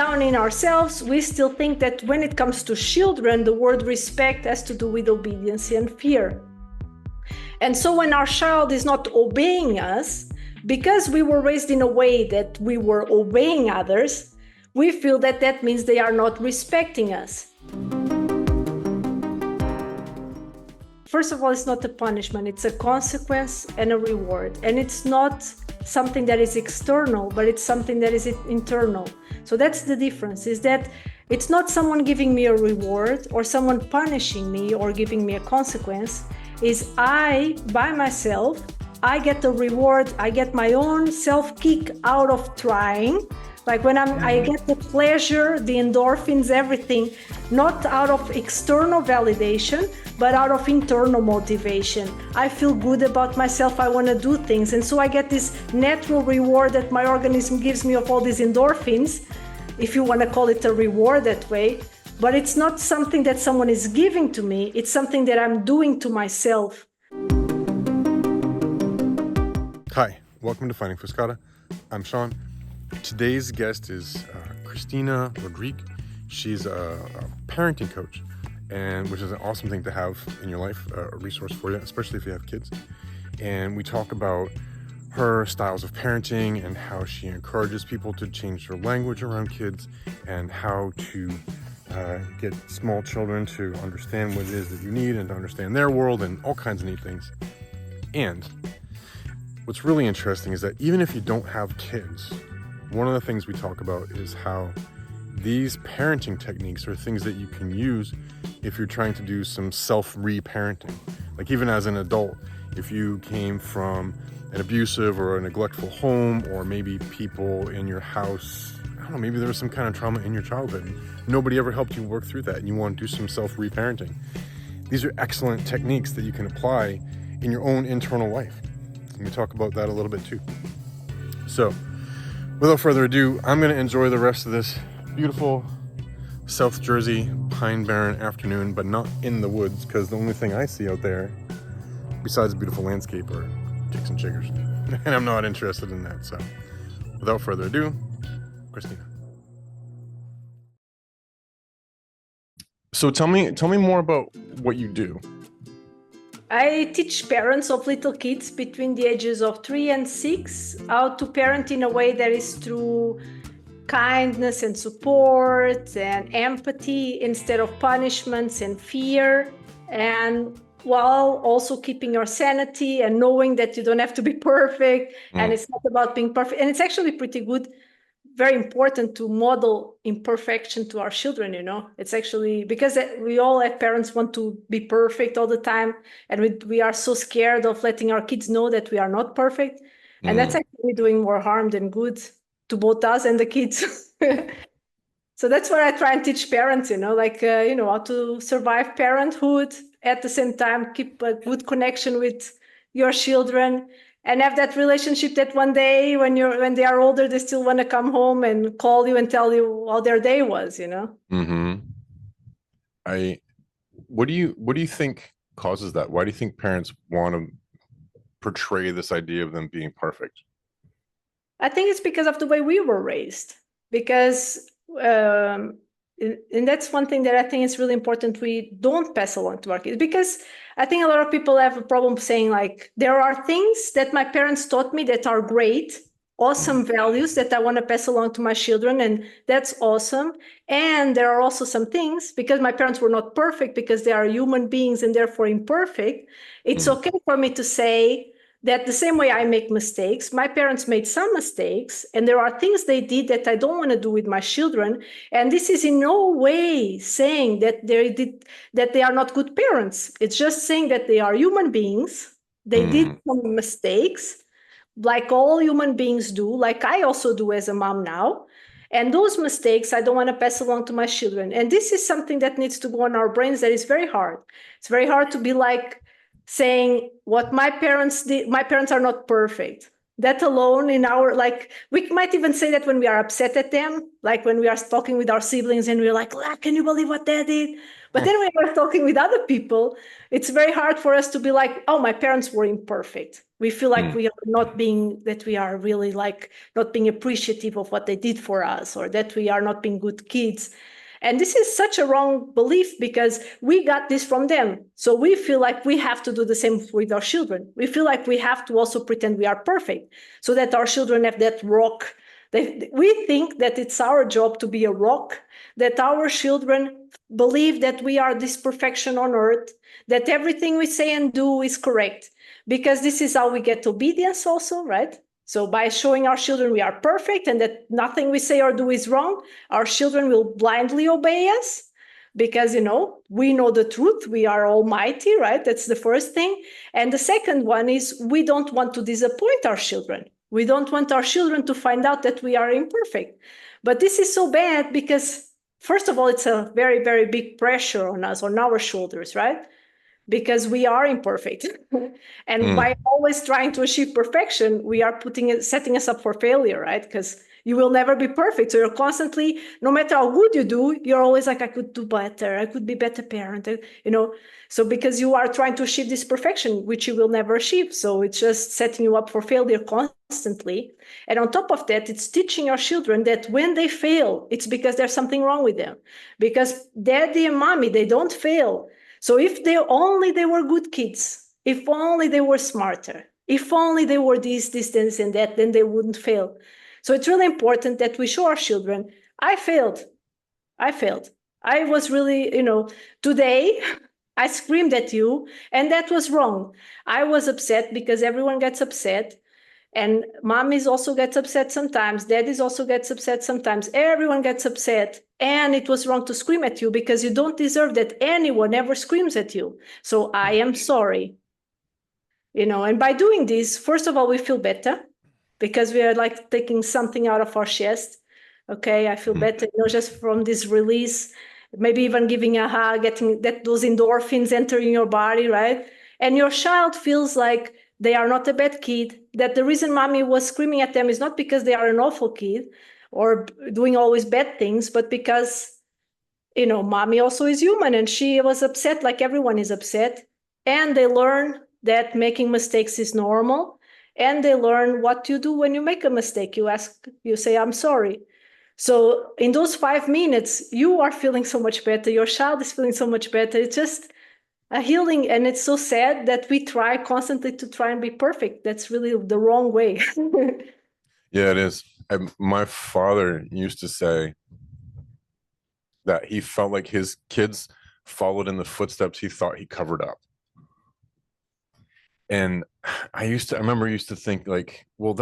down in ourselves, we still think that when it comes to children, the word respect has to do with obedience and fear. And so when our child is not obeying us, because we were raised in a way that we were obeying others, we feel that that means they are not respecting us. First of all, it's not a punishment, it's a consequence and a reward. And it's not something that is external, but it's something that is internal. So that's the difference, is that it's not someone giving me a reward or someone punishing me or giving me a consequence. Is I, by myself, I get the reward, I get my own self-kick out of trying. Like when I get the pleasure, the endorphins, everything, not out of external validation, but out of internal motivation. I feel good about myself, I want to do things. And so I get this natural reward that my organism gives me of all these endorphins, if you want to call it a reward that way. But it's not something that someone is giving to me, it's something that I'm doing to myself. Hi, welcome to Finding Fuscata. I'm Sean. Today's guest is Cristina Rodrigues. She's a parenting coach, and which is an awesome thing to have in your life, a resource for you, especially if you have kids. And we talk about her styles of parenting and how she encourages people to change their language around kids and how to get small children to understand what it is that you need and to understand their world and all kinds of neat things. And what's really interesting is that even if you don't have kids, one of the things we talk about is how these parenting techniques are things that you can use if you're trying to do some self-reparenting. Like even as an adult, if you came from an abusive or a neglectful home, or maybe people in your house, I don't know, maybe there was some kind of trauma in your childhood and nobody ever helped you work through that and you want to do some self-reparenting. These are excellent techniques that you can apply in your own internal life. And we talk about that a little bit too. So, without further ado, I'm going to enjoy the rest of this beautiful South Jersey Pine Barren afternoon, but not in the woods, because the only thing I see out there, besides a beautiful landscape, are chicks and chiggers. And I'm not interested in that. So, without further ado, Cristina. So tell me more about what you do. I teach parents of little kids between the ages of 3 and 6 how to parent in a way that is through kindness and support and empathy instead of punishments and fear, and while also keeping your sanity and knowing that you don't have to be perfect and it's not about being perfect. And it's actually pretty good, very important to model imperfection to our children, you know. It's actually because we all as parents want to be perfect all the time, and we are so scared of letting our kids know that we are not perfect, and that's actually doing more harm than good to both us and the kids. So that's what I try and teach parents, you know, like how to survive parenthood, at the same time keep a good connection with your children, and have that relationship that one day when they are older, they still want to come home and call you and tell you how their day was, you know? What do you think causes that? Why do you think parents want to portray this idea of them being perfect? I think it's because of the way we were raised, because and that's one thing that I think is really important we don't pass along to our kids, because I think a lot of people have a problem saying, like, there are things that my parents taught me that are great, awesome values that I want to pass along to my children, and that's awesome. And there are also some things, because my parents were not perfect, because they are human beings and therefore imperfect, it's okay for me to say that the same way I make mistakes, my parents made some mistakes, and there are things they did that I don't want to do with my children. And this is in no way saying that they are not good parents. It's just saying that they are human beings. They did some mistakes, like all human beings do, like I also do as a mom now. And those mistakes I don't want to pass along to my children. And this is something that needs to go on our brains that is very hard. It's very hard to be like saying what my parents did. My parents are not perfect. that alone in our, like, we might even say that when we are upset at them, like when we are talking with our siblings and we're like, ah, can you believe what they did? But then when we're talking with other people, it's very hard for us to be like, oh, my parents were imperfect. We feel like we are not being, that we are really like not being appreciative of what they did for us, or that we are not being good kids. And this is such a wrong belief because we got this from them. So we feel like we have to do the same with our children. We feel like we have to also pretend we are perfect so that our children have that rock. We think that it's our job to be a rock, that our children believe that we are this perfection on earth, that everything we say and do is correct, because this is how we get obedience also, right? So by showing our children we are perfect and that nothing we say or do is wrong, our children will blindly obey us because, we know the truth. We are almighty, right? That's the first thing. And the second one is we don't want to disappoint our children. We don't want our children to find out that we are imperfect. But this is so bad because, first of all, it's a very, very big pressure on us, on our shoulders, right? Because we are imperfect. And by always trying to achieve perfection, we are setting us up for failure, right? Because you will never be perfect. So you're constantly, no matter how good you do, you're always like, I could do better. I could be better parent, So because you are trying to achieve this perfection, which you will never achieve. So it's just setting you up for failure constantly. And on top of that, it's teaching our children that when they fail, it's because there's something wrong with them. Because daddy and mommy, they don't fail. So if they were good kids, if only they were smarter, if only they were this, and that, then they wouldn't fail. So it's really important that we show our children, I failed. I was really, today I screamed at you and that was wrong. I was upset because everyone gets upset. And mommies also gets upset sometimes. Daddies also gets upset sometimes. Everyone gets upset. And it was wrong to scream at you because you don't deserve that anyone ever screams at you. So I am sorry. And by doing this, first of all, we feel better because we are like taking something out of our chest. Okay, I feel better, just from this release, maybe even giving a hug, getting those endorphins entering your body, right? And your child feels like they are not a bad kid, that the reason mommy was screaming at them is not because they are an awful kid or doing always bad things, but because, mommy also is human and she was upset like everyone is upset. And they learn that making mistakes is normal. And they learn what you do when you make a mistake. You say, I'm sorry. So in those 5 minutes, you are feeling so much better. Your child is feeling so much better. It's just a healing. And it's so sad that we try constantly to try and be perfect. That's really the wrong way. Yeah, it is. My father used to say that he felt like his kids followed in the footsteps he thought he covered up. And I remember used to think like, well,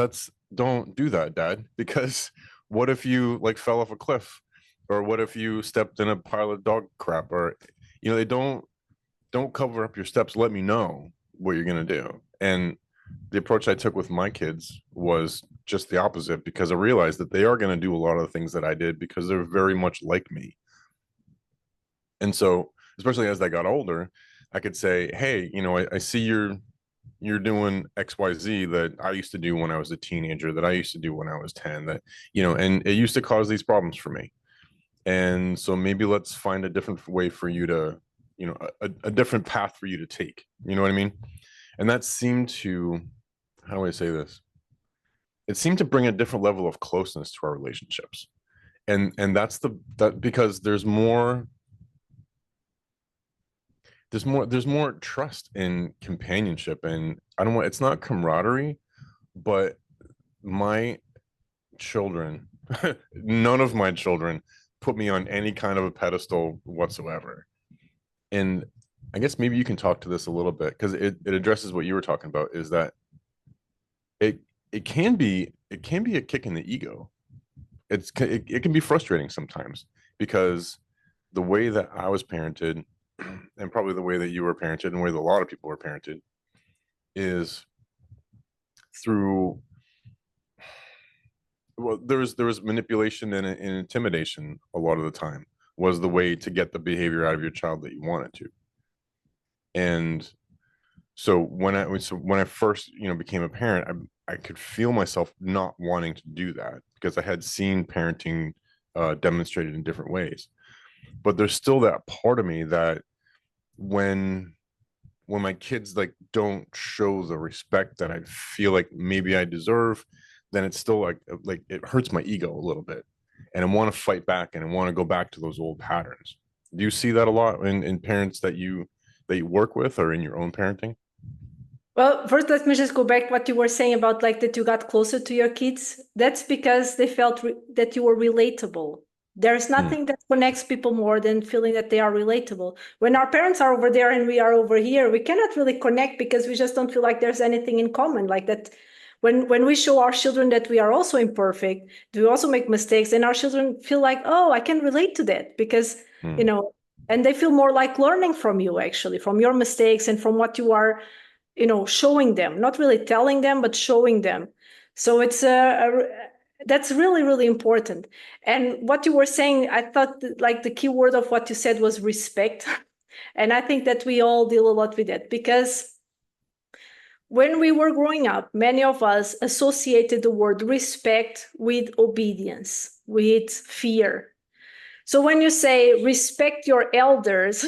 don't do that, Dad, because what if you like fell off a cliff, or what if you stepped in a pile of dog crap, or they don't cover up your steps. Let me know what you're gonna do. And the approach I took with my kids was just the opposite, because I realized that they are going to do a lot of the things that I did because they're very much like me. And so, especially as they got older, I could say, hey, I see you're doing XYZ that I used to do when I was a teenager, that I used to do when I was 10, that, and it used to cause these problems for me. And so maybe let's find a different way for you to, a different path for you to take. You know what I mean? And that seemed to, how do I say this? It seemed to bring a different level of closeness to our relationships. And that's because there's more trust in companionship. And it's not camaraderie, but my children, none of my children put me on any kind of a pedestal whatsoever. And I guess maybe you can talk to this a little bit, because it addresses what you were talking about, is that it can be a kick in the ego. It can be frustrating sometimes, because the way that I was parented, and probably the way that you were parented, and the way that a lot of people were parented, is through, well, there was manipulation and intimidation a lot of the time was the way to get the behavior out of your child that you wanted to. And so when I first became a parent, I could feel myself not wanting to do that because I had seen parenting demonstrated in different ways. But there's still that part of me that when my kids like don't show the respect that I feel like maybe I deserve, then it's still like it hurts my ego a little bit, and I want to fight back and I want to go back to those old patterns. Do you see that a lot in parents that you work with or in your own parenting? Well, first, let me just go back what you were saying about like that you got closer to your kids. That's because they felt that you were relatable. There's nothing that connects people more than feeling that they are relatable. When our parents are over there and we are over here, we cannot really connect because we just don't feel like there's anything in common. Like that, when we show our children that we are also imperfect, we also make mistakes, and our children feel like, oh, I can relate to that because, you know, and they feel more like learning from you, actually, from your mistakes and from what you are, you know, showing them, not really telling them, but showing them. So it's that's really, really important. And what you were saying, I thought that, like, the key word of what you said was respect. And I think that we all deal a lot with that because when we were growing up, many of us associated the word respect with obedience, with fear. So when you say respect your elders,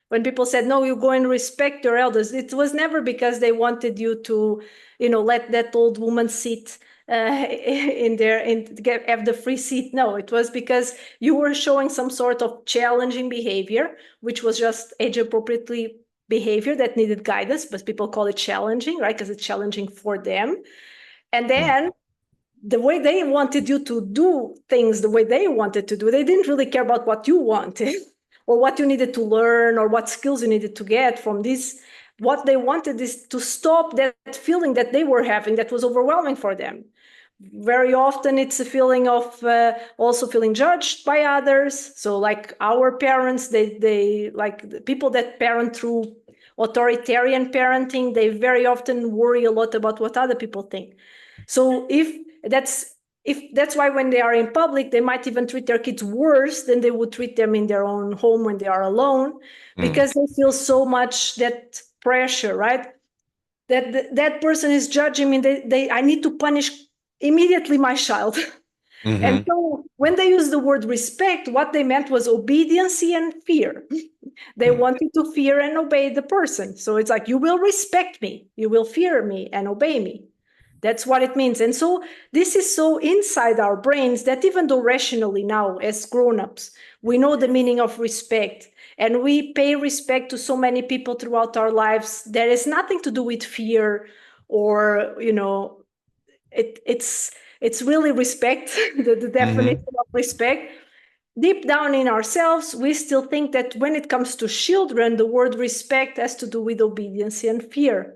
when people said, no, you go and respect your elders, it was never because they wanted you to, you know, let that old woman sit in there and have the free seat. No, it was because you were showing some sort of challenging behavior, which was just age appropriately behavior that needed guidance, but people call it challenging, right? Because it's challenging for them. And then the way they wanted you to do things the way they wanted to do, they didn't really care about what you wanted or what you needed to learn or what skills you needed to get from this. What they wanted is to stop that feeling that they were having that was overwhelming for them. Very often it's a feeling of also feeling judged by others. So like our parents, they like the people that parent through authoritarian parenting, they very often worry a lot about what other people think. So if that's why when they are in public, they might even treat their kids worse than they would treat them in their own home when they are alone, because they feel so much that pressure, right? That person is judging me. I need to punish immediately my child. And so when they use the word respect, what they meant was obedience and fear. They want you to fear and obey the person. So it's like, you will respect me, you will fear me and obey me. That's what it means. And so this is so inside our brains that even though rationally now, as grown-ups, we know the meaning of respect and we pay respect to so many people throughout our lives, there is nothing to do with fear or, you know, it's really respect, the definition of respect. Deep down in ourselves, we still think that when it comes to children, the word respect has to do with obedience and fear.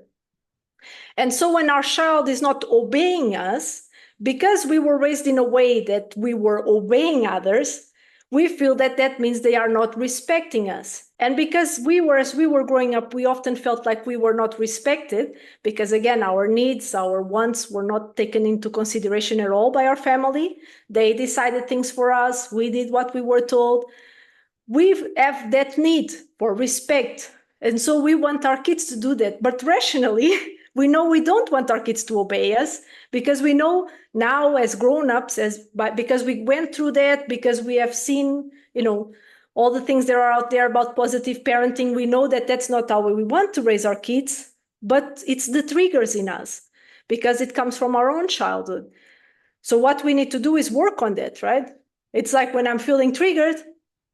And so when our child is not obeying us, because we were raised in a way that we were obeying others, we feel that that means they are not respecting us. And because as we were growing up, we often felt like we were not respected because, again, our needs, our wants were not taken into consideration at all by our family. They decided things for us. We did what we were told. We have that need for respect. And so we want our kids to do that. But rationally, we know we don't want our kids to obey us because we know now as grown-ups, because we went through that, because we have seen, you know, all the things that are out there about positive parenting, we know that that's not how we want to raise our kids, but it's the triggers in us because it comes from our own childhood. So what we need to do is work on that, right? It's like when I'm feeling triggered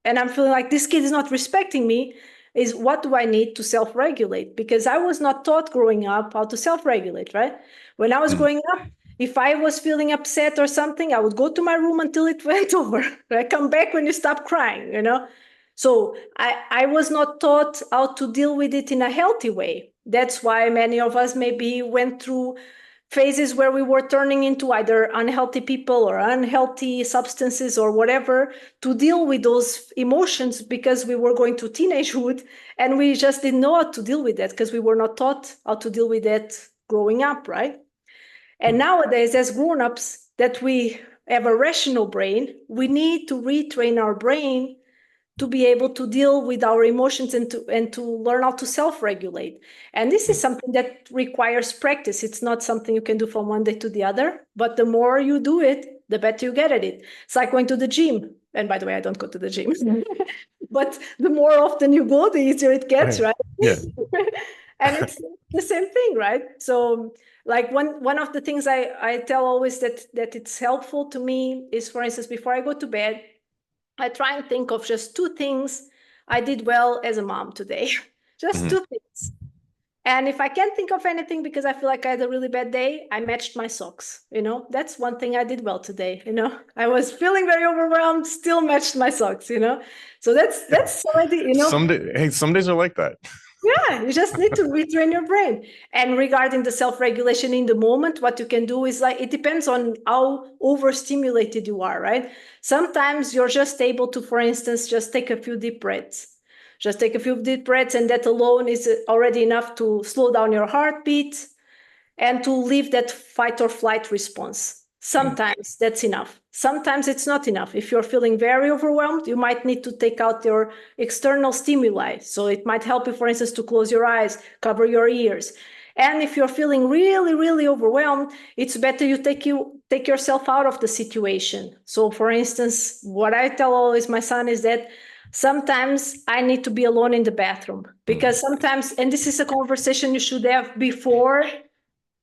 and I'm feeling like this kid is not respecting me, is what do I need to self-regulate? Because I was not taught growing up how to self-regulate, right? When I was growing up, if I was feeling upset or something, I would go to my room until it went over. I come back when you stop crying, you know? So I was not taught how to deal with it in a healthy way. That's why many of us maybe went through phases where we were turning into either unhealthy people or unhealthy substances or whatever to deal with those emotions because we were going to teenagehood and we just didn't know how to deal with that because we were not taught how to deal with that growing up, right? And nowadays, as grown-ups, that we have a rational brain, we need to retrain our brain to be able to deal with our emotions and to learn how to self-regulate. And this is something that requires practice. It's not something you can do from one day to the other, but the more you do it, the better you get at it. It's like going to the gym. And by the way, I don't go to the gym. But the more often you go, the easier it gets, right? Yeah. And it's the same thing, right? So like one of the things I tell always that it's helpful to me is, for instance, before I go to bed, I try and think of just 2 things I did well as a mom today. Just 2 things. And if I can't think of anything because I feel like I had a really bad day, I matched my socks. That's one thing I did well today. I was feeling very overwhelmed, still matched my socks. So that's already. Some days are like that. Yeah, you just need to retrain your brain. And regarding the self-regulation in the moment, what you can do is like, it depends on how overstimulated you are, right? Sometimes you're just able to, for instance, just take a few deep breaths. Just take a few deep breaths, and that alone is already enough to slow down your heartbeat and to leave that fight or flight response. Sometimes that's enough. Sometimes it's not enough. If you're feeling very overwhelmed, you might need to take out your external stimuli. So it might help you, for instance, to close your eyes, cover your ears. And if you're feeling really, really overwhelmed, it's better you take yourself out of the situation. So for instance, what I tell always my son is that sometimes I need to be alone in the bathroom, because sometimes, and this is a conversation you should have before,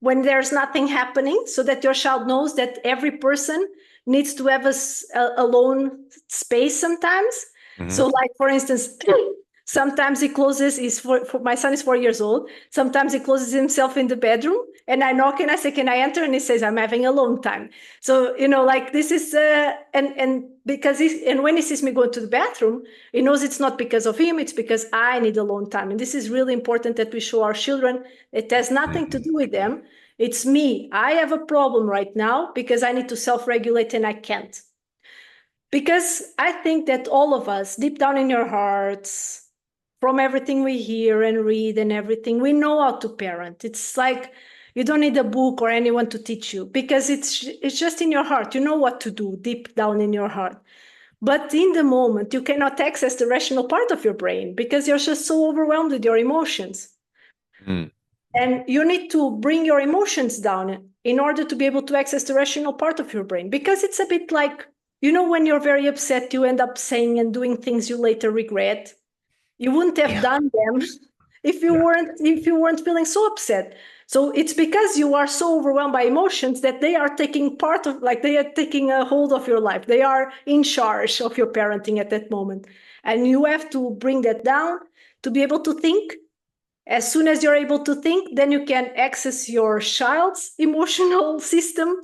when there's nothing happening, so that your child knows that every person needs to have a alone space sometimes. So like, for instance, sometimes he closes, my son is 4 years old. Sometimes he closes himself in the bedroom, and I knock and I say, can I enter? And he says, I'm having alone time. So, like this is, and because and when he sees me go to the bathroom, he knows it's not because of him, it's because I need alone time. And this is really important that we show our children it has nothing to do with them. It's me. I have a problem right now because I need to self-regulate and I can't. Because I think that all of us, deep down in your hearts, from everything we hear and read and everything, we know how to parent. It's like you don't need a book or anyone to teach you, because it's just in your heart. You know what to do deep down in your heart. But in the moment, you cannot access the rational part of your brain because you're just so overwhelmed with your emotions. And you need to bring your emotions down in order to be able to access the rational part of your brain, because it's a bit like, when you're very upset, you end up saying and doing things you later regret. You wouldn't have done them if you weren't feeling so upset. So it's because you are so overwhelmed by emotions that they are taking they are taking a hold of your life. They are in charge of your parenting at that moment. And you have to bring that down to be able to think. As soon as you're able to think, then you can access your child's emotional system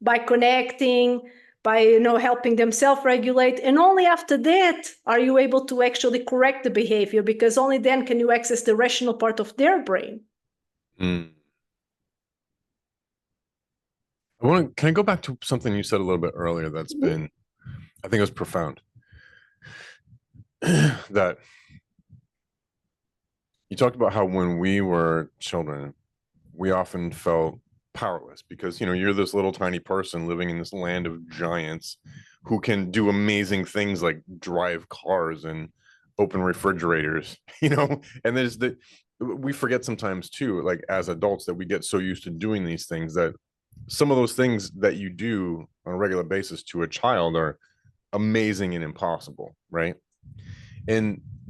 by connecting, by helping them self-regulate. And only after that are you able to actually correct the behavior, because only then can you access the rational part of their brain. Can I go back to something you said a little bit earlier that's been, I think it was profound. That you talked about how when we were children, we often felt powerless because, you're this little tiny person living in this land of giants who can do amazing things like drive cars and open refrigerators, and we forget sometimes too, like as adults, that we get so used to doing these things that some of those things that you do on a regular basis to a child are amazing and impossible, right?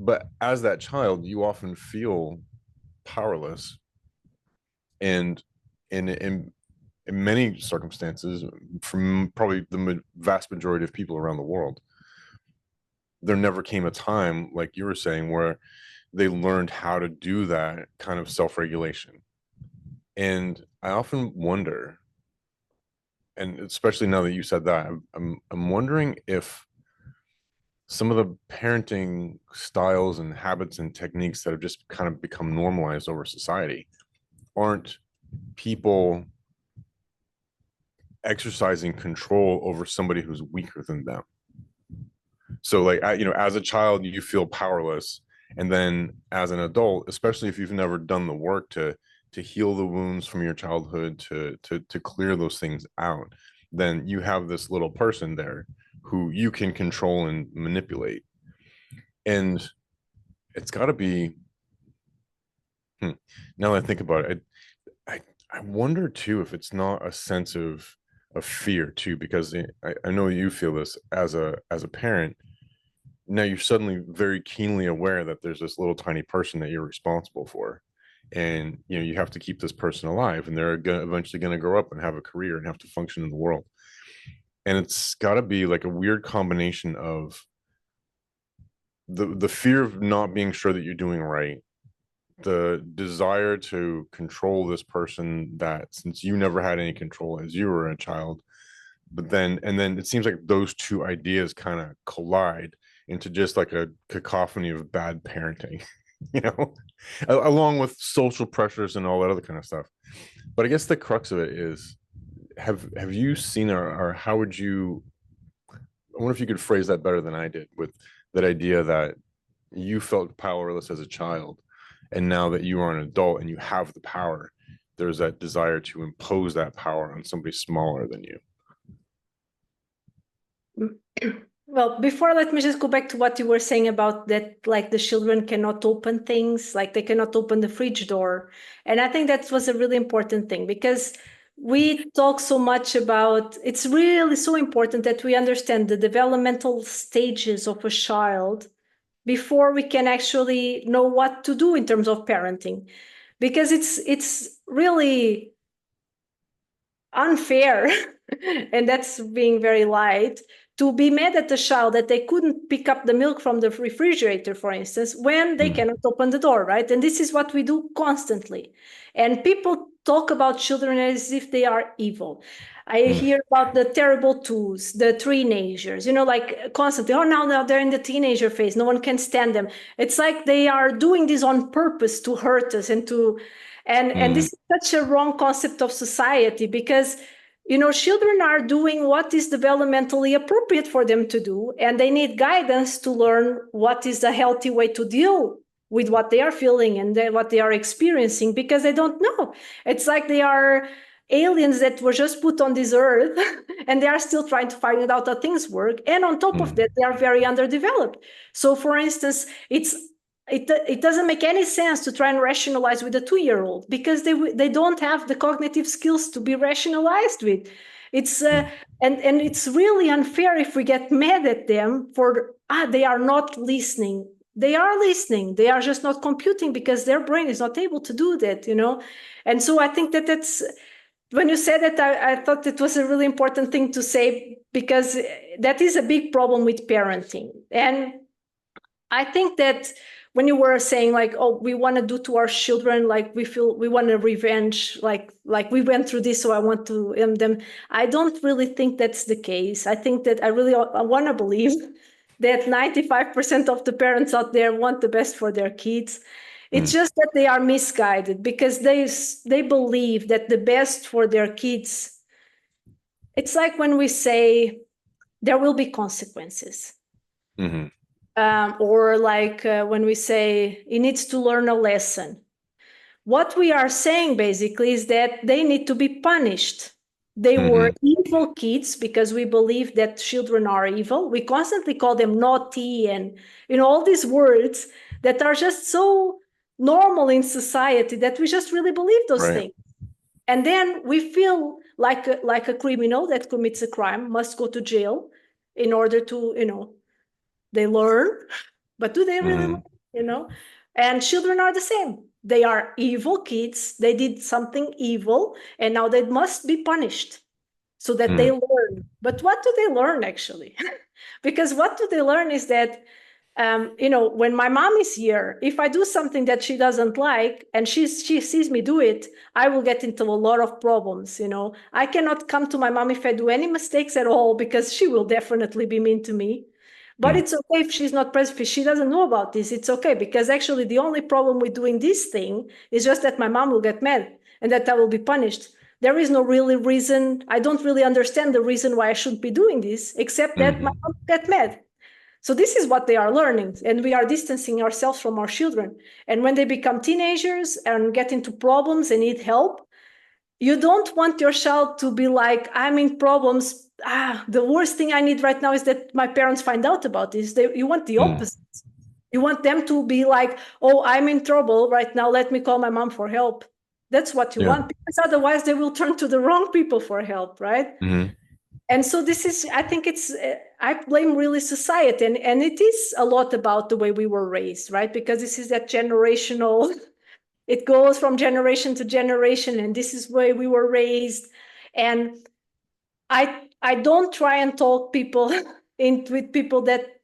But as that child, you often feel powerless, and in many circumstances, from probably the vast majority of people around the world, there never came a time, like you were saying, where they learned how to do that kind of self-regulation. And I often wonder, and especially now that you said that, I'm wondering if some of the parenting styles and habits and techniques that have just kind of become normalized over society aren't people exercising control over somebody who's weaker than them. So like, as a child, you feel powerless. And then as an adult, especially if you've never done the work to heal the wounds from your childhood, to clear those things out, then you have this little person there who you can control and manipulate. And it's got to be, now that I think about it, I wonder too if it's not a sense of fear too, because I know you feel this as a parent. Now you're suddenly very keenly aware that there's this little tiny person that you're responsible for, and you have to keep this person alive, and they're eventually going to grow up and have a career and have to function in the world. And it's got to be like a weird combination of the fear of not being sure that you're doing right, the desire to control this person that since you never had any control as you were a child, but then it seems like those two ideas kind of collide into just like a cacophony of bad parenting, you know, along with social pressures and all that other kind of stuff. But I guess the crux of it is, have you seen, or how would you, I wonder if you could phrase that better than I did, with that idea that you felt powerless as a child, and now that you are an adult and you have the power, there's that desire to impose that power on somebody smaller than you. Well, before, let me just go back to what you were saying about that, like the children cannot open things, like they cannot open the fridge door. And I think that was a really important thing, because we talk so much about, it's really so important that we understand the developmental stages of a child before we can actually know what to do in terms of parenting, because it's really unfair and that's being very light, to be mad at the child that they couldn't pick up the milk from the refrigerator, for instance, when they cannot open the door, right? And this is what we do constantly. And people talk about children as if they are evil. I hear about the terrible twos, the teenagers, like constantly, oh, now they're in the teenager phase, no one can stand them. It's like they are doing this on purpose to hurt us and to, and this is such a wrong concept of society, because children are doing what is developmentally appropriate for them to do, and they need guidance to learn what is a healthy way to deal with what they are feeling and what they are experiencing, because they don't know. It's like they are aliens that were just put on this earth and they are still trying to find out how things work. And on top of that, they are very underdeveloped. So, for instance, it doesn't make any sense to try and rationalize with a 2-year-old, because they don't have the cognitive skills to be rationalized with. It's and it's really unfair if we get mad at them for they are not listening. They are listening. They are just not computing because their brain is not able to do that, And so I think that's, when you said that, I thought it was a really important thing to say, because that is a big problem with parenting. And I think that when you were saying like, oh, we want to do to our children, like we feel we want a revenge, like we went through this, so I want to end them. I don't really think that's the case. I think that I want to believe that 95% of the parents out there want the best for their kids. It's just that they are misguided, because they believe that the best for their kids, it's like when we say there will be consequences. Or like when we say he needs to learn a lesson. What we are saying basically is that they need to be punished. They were evil kids, because we believe that children are evil. We constantly call them naughty and all these words that are just so normal in society that we just really believe those things. And then we feel like a criminal that commits a crime must go to jail in order to, they learn, but do they really learn, And children are the same. They are evil kids. They did something evil, and now they must be punished so that they learn. But what do they learn, actually? Because what do they learn is that, when my mom is here, if I do something that she doesn't like and she sees me do it, I will get into a lot of problems. I cannot come to my mom if I do any mistakes at all, because she will definitely be mean to me. But it's okay if she's not present, if she doesn't know about this, it's okay, because actually the only problem with doing this thing is just that my mom will get mad and that I will be punished. There is no really reason. I don't really understand the reason why I shouldn't be doing this, except that my mom will get mad. So this is what they are learning, and we are distancing ourselves from our children. And when they become teenagers and get into problems and need help, you don't want your child to be like, I'm in problems. The worst thing I need right now is that my parents find out about this. You want the opposite. You want them to be like, oh, I'm in trouble right now, let me call my mom for help. That's what you Yeah. want, because otherwise they will turn to the wrong people for help, right? Hmm. And so this is, I think it's, I blame really society, and it is a lot about the way we were raised, right? Because this is that generational, it goes from generation to generation, and this is where we were raised. And I don't try and talk people in with people that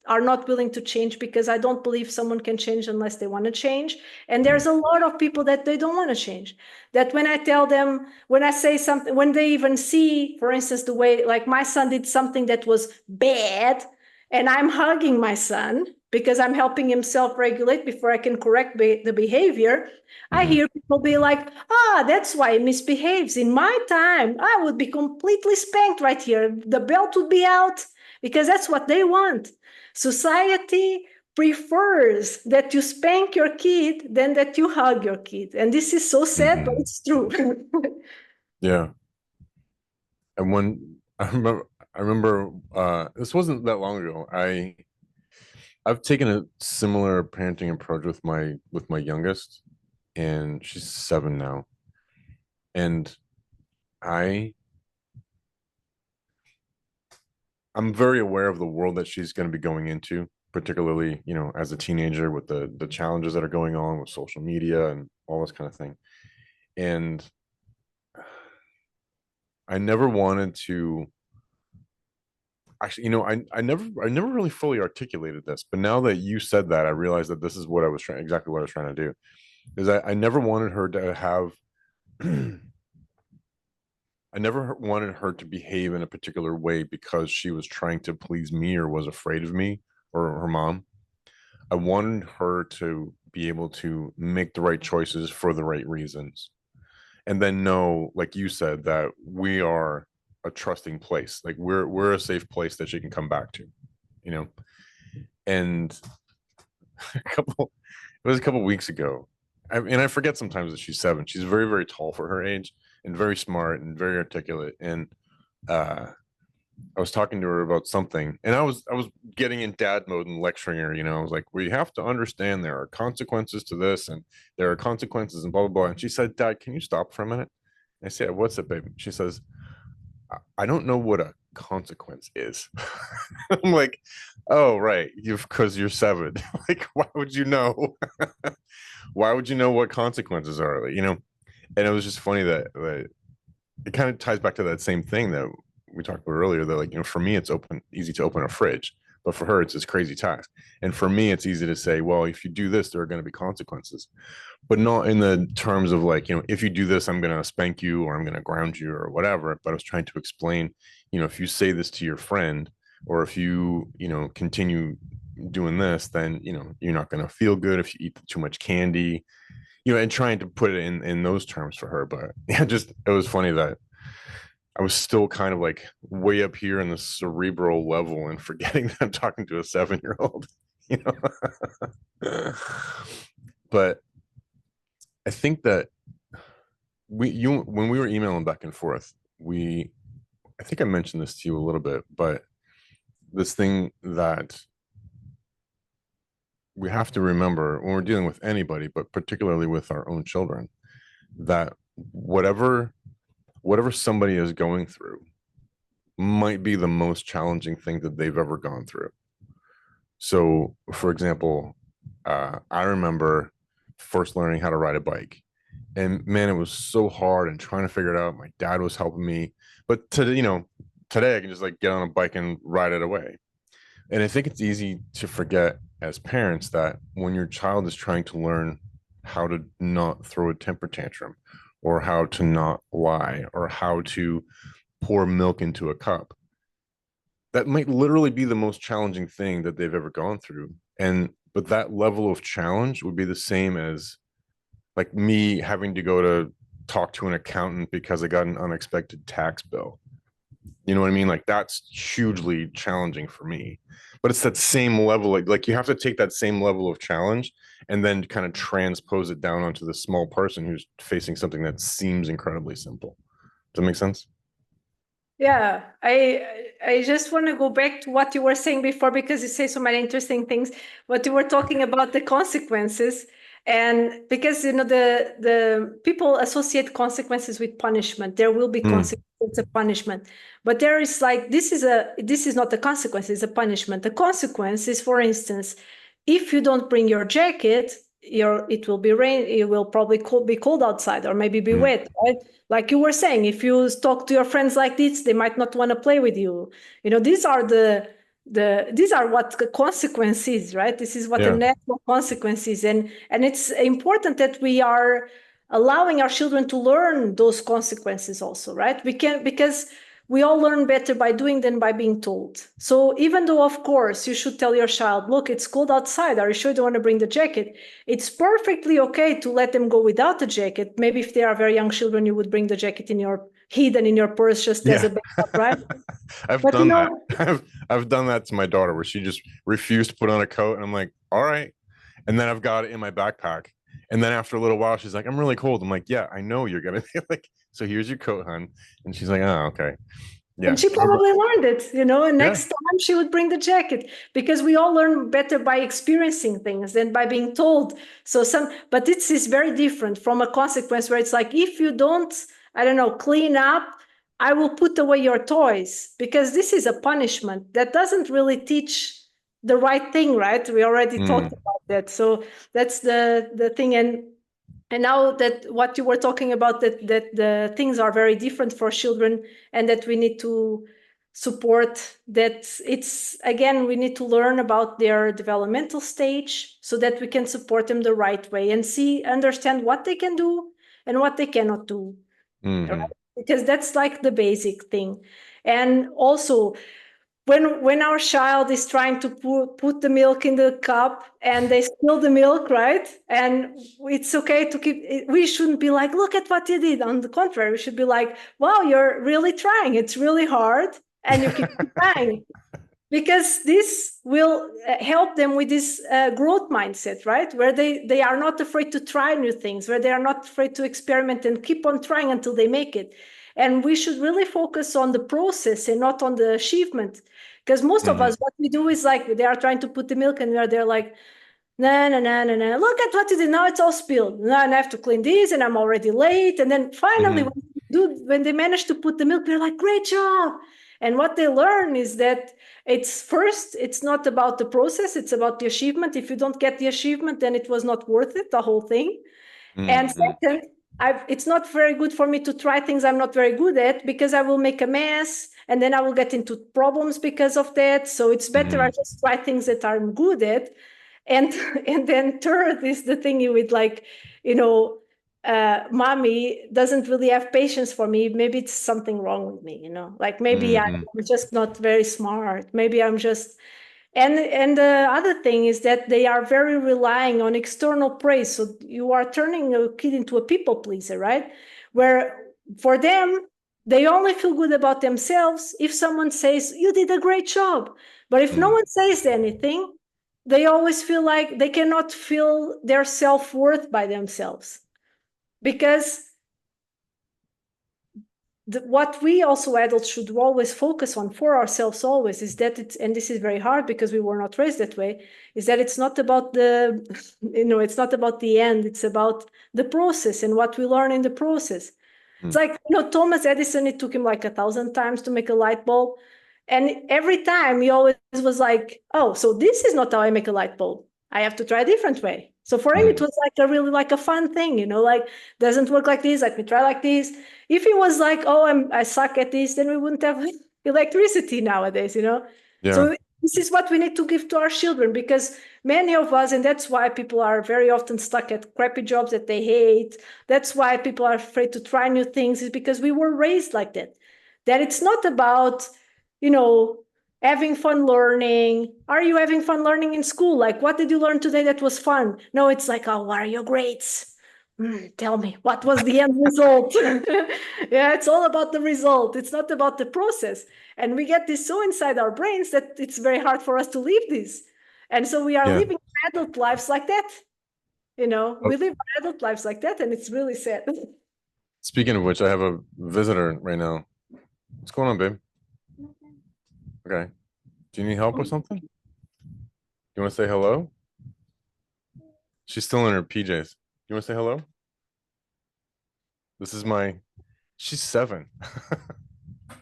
are not willing to change, because I don't believe someone can change unless they want to change. And there's a lot of people that they don't want to change. That when I tell them, when I say something, when they even see, for instance, the way like my son did something that was bad, and I'm hugging my son because I'm helping him self-regulate before I can correct the behavior, I Hmm. hear people be like, ah, that's why he misbehaves. In my time, I would be completely spanked right here. The belt would be out, because that's what they want. Society prefers that you spank your kid than that you hug your kid. And this is so sad, but Hmm. it's true. Yeah. And when I remember this wasn't that long ago. I've taken a similar parenting approach with my youngest, and she's 7 now. And I I'm very aware of the world that she's going to be going into, particularly, as a teenager, with the challenges that are going on with social media and all this kind of thing. And I never wanted to actually, I never really fully articulated this, but now that you said that, I realized that this is what I was trying exactly what I was trying to do. Is I never wanted her to have I never wanted her to behave in a particular way because she was trying to please me or was afraid of me or her mom. I wanted her to be able to make the right choices for the right reasons. And then know, like you said, that we are a trusting place. Like we're a safe place that she can come back to, you know. And it was a couple weeks ago. And I forget sometimes that she's 7. She's very, very tall for her age and very smart and very articulate. And uh I was talking to her about something, and I was getting in dad mode and lecturing her. I was like, "We have to understand there are consequences to this, and there are consequences, and blah blah blah." And she said, "Dad, can you stop for a minute?" I said, "What's it, baby?" She says, "I don't know what a consequence is." I'm like, "Oh, right, because you're 7. Like, why would you know? Why would you know what consequences are? And it was just funny that it kind of ties back to that same thing that we talked about earlier, that like, for me it's easy to open a fridge, but for her it's this crazy task. And for me it's easy to say, well, if you do this there are going to be consequences, but not in the terms of like, if you do this I'm going to spank you or I'm going to ground you or whatever. But I was trying to explain, if you say this to your friend, or if you continue doing this, then you're not going to feel good if you eat too much candy, and trying to put it in those terms for her. But yeah, just it was funny that I was still kind of like way up here in the cerebral level and forgetting that I'm talking to a 7-year-old, you know. But I think that when we were emailing back and forth, I think I mentioned this to you a little bit, but this thing that we have to remember when we're dealing with anybody, but particularly with our own children, that whatever somebody is going through might be the most challenging thing that they've ever gone through. So, for example, I remember first learning how to ride a bike, and man, it was so hard and trying to figure it out. My dad was helping me, but today I can just like get on a bike and ride it away. And I think it's easy to forget as parents that when your child is trying to learn how to not throw a temper tantrum, or how to not lie, or how to pour milk into a cup, that might literally be the most challenging thing that they've ever gone through. And but that level of challenge would be the same as like me having to go to talk to an accountant because I got an unexpected tax bill. You know what I mean? Like that's hugely challenging for me. But it's that same level, like you have to take that same level of challenge and then kind of transpose it down onto the small person who's facing something that seems incredibly simple. Does that make sense? Yeah, I just want to go back to what you were saying before because you say so many interesting things. What you were talking about the consequences, and because the people associate consequences with punishment. There will be Mm, consequences of punishment, but there is like this is not a consequence; it's a punishment. The consequence is, for instance, if you don't bring your jacket, it will be rain. It will probably be cold outside, or maybe be mm, wet, right? Like you were saying, if you talk to your friends like this, they might not want to play with you. These are these are what the consequences, right? This is what the yeah. natural consequences, and it's important that we are allowing our children to learn those consequences also, right? We can, because we all learn better by doing than by being told. So even though, of course, you should tell your child, look, it's cold outside. Are you sure you don't want to bring the jacket? It's perfectly okay to let them go without the jacket. Maybe if they are very young children, you would bring the jacket in your hidden in your purse just as Yeah. a backup, right? I've But done that. I've done that to my daughter where she just refused to put on a coat, and I'm like, all right. And then I've got it in my backpack. And then after a little while, she's like, I'm really cold. I'm like, yeah, I know you're gonna be like, so here's your coat, hun. And she's like, oh, okay. and Yeah. she probably learned it, and Yeah. next time she would bring the jacket because we all learn better by experiencing things than by being told. But this is very different from a consequence where it's like, if you don't, I don't know, clean up, I will put away your toys, because this is a punishment that doesn't really teach the right thing, right? We already talked Mm, about that. So that's the thing. And now that what you were talking about, that the things are very different for children, and that we need to support that, it's again, we need to learn about their developmental stage so that we can support them the right way and understand what they can do and what they cannot do, right? hmm. Because that's like the basic thing. And also, when our child is trying to put the milk in the cup and they spill the milk, right? And it's okay to we shouldn't be like, look at what you did. On the contrary, we should be like, wow, you're really trying. It's really hard. And you keep trying, because this will help them with this growth mindset, right? Where they are not afraid to try new things, where they are not afraid to experiment and keep on trying until they make it. And we should really focus on the process and not on the achievement, because most of Hmm. us, what we do is like, they are trying to put the milk and we are there like, no, no, no, no, no. Look at what you did. Now it's all spilled. Now I have to clean this and I'm already late. And then finally, Hmm. when they manage to put the milk, they're like, great job. And what they learn is that it's not about the process, it's about the achievement. If you don't get the achievement, then it was not worth it, the whole thing. And Hmm. second, it's not very good for me to try things I'm not very good at, because I will make a mess and then I will get into problems because of that. So it's better I Hmm. just try things that I'm good at. And and then third is the thing with like, mommy doesn't really have patience for me. Maybe it's something wrong with me, like maybe I'm Hmm. just not very smart. Maybe I'm just, and the other thing is that they are very relying on external praise. So you are turning a kid into a people pleaser, right? Where for them, they only feel good about themselves if someone says, you did a great job. But if no Hmm. one says anything, they always feel like they cannot feel their self-worth by themselves. Because what we also adults should always focus on for ourselves always is that and this is very hard because we were not raised that way, is that it's not about it's not about the end, it's about the process and what we learn in the process. It's Hmm. like, Thomas Edison, it took him like 1,000 times to make a light bulb. And every time he always was like, oh, so this is not how I make a light bulb. I have to try a different way. So for him, it Hmm. was like a really like a fun thing, like, doesn't work like this, let me try like this. If he was like, oh, I suck at this, then we wouldn't have electricity nowadays. Yeah. So this is what we need to give to our children, because many of us, and that's why people are very often stuck at crappy jobs that they hate. That's why people are afraid to try new things, is because we were raised like that. That it's not about, you know, having fun learning. Are you having fun learning in school? Like, what did you learn today that was fun? No, it's like, oh, what are your grades? Tell me, what was the end result? Yeah, it's all about the result. It's not about the process. And we get this so inside our brains that it's very hard for us to leave this. And so we are Yeah. living adult lives like that. Oh, We live adult lives like that, and it's really sad. speaking of which, I have a visitor right now. What's going on, babe? Okay. Do you need help with something? You want to say hello? She's still in her PJs. You want to say hello? This is my, she's 7.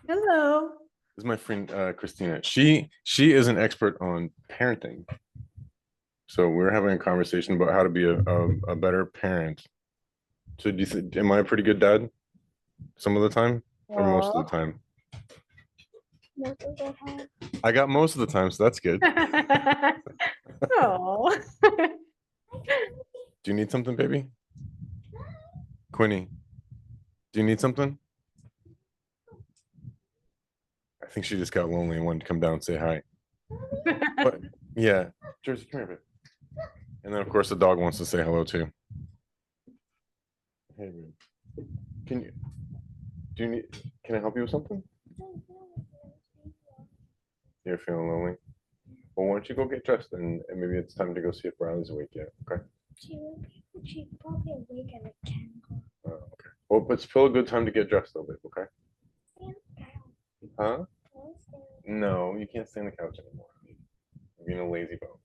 Hello. This is my friend Cristina. She is an expert on parenting. So we're having a conversation about how to be a better parent. So do you think, am I a pretty good dad some of the time or most of the time? Most of the time. I got most of the time, so that's good. Oh. Do you need something, baby? Quinny, do you need something? I think she just got lonely and wanted to come down and say hi. But yeah, Jersey, come here, babe. And then of course the dog wants to say hello too. Hey, babe. Can I help you with something? You're feeling lonely? Well, why don't you go get dressed and maybe it's time to go see if Riley's awake yet, okay? She's probably awake at 10 o'clock. Okay. Well, but it's still a good time to get dressed though, babe, okay? Huh? No, you can't stay on the couch anymore. You're being a lazy bone.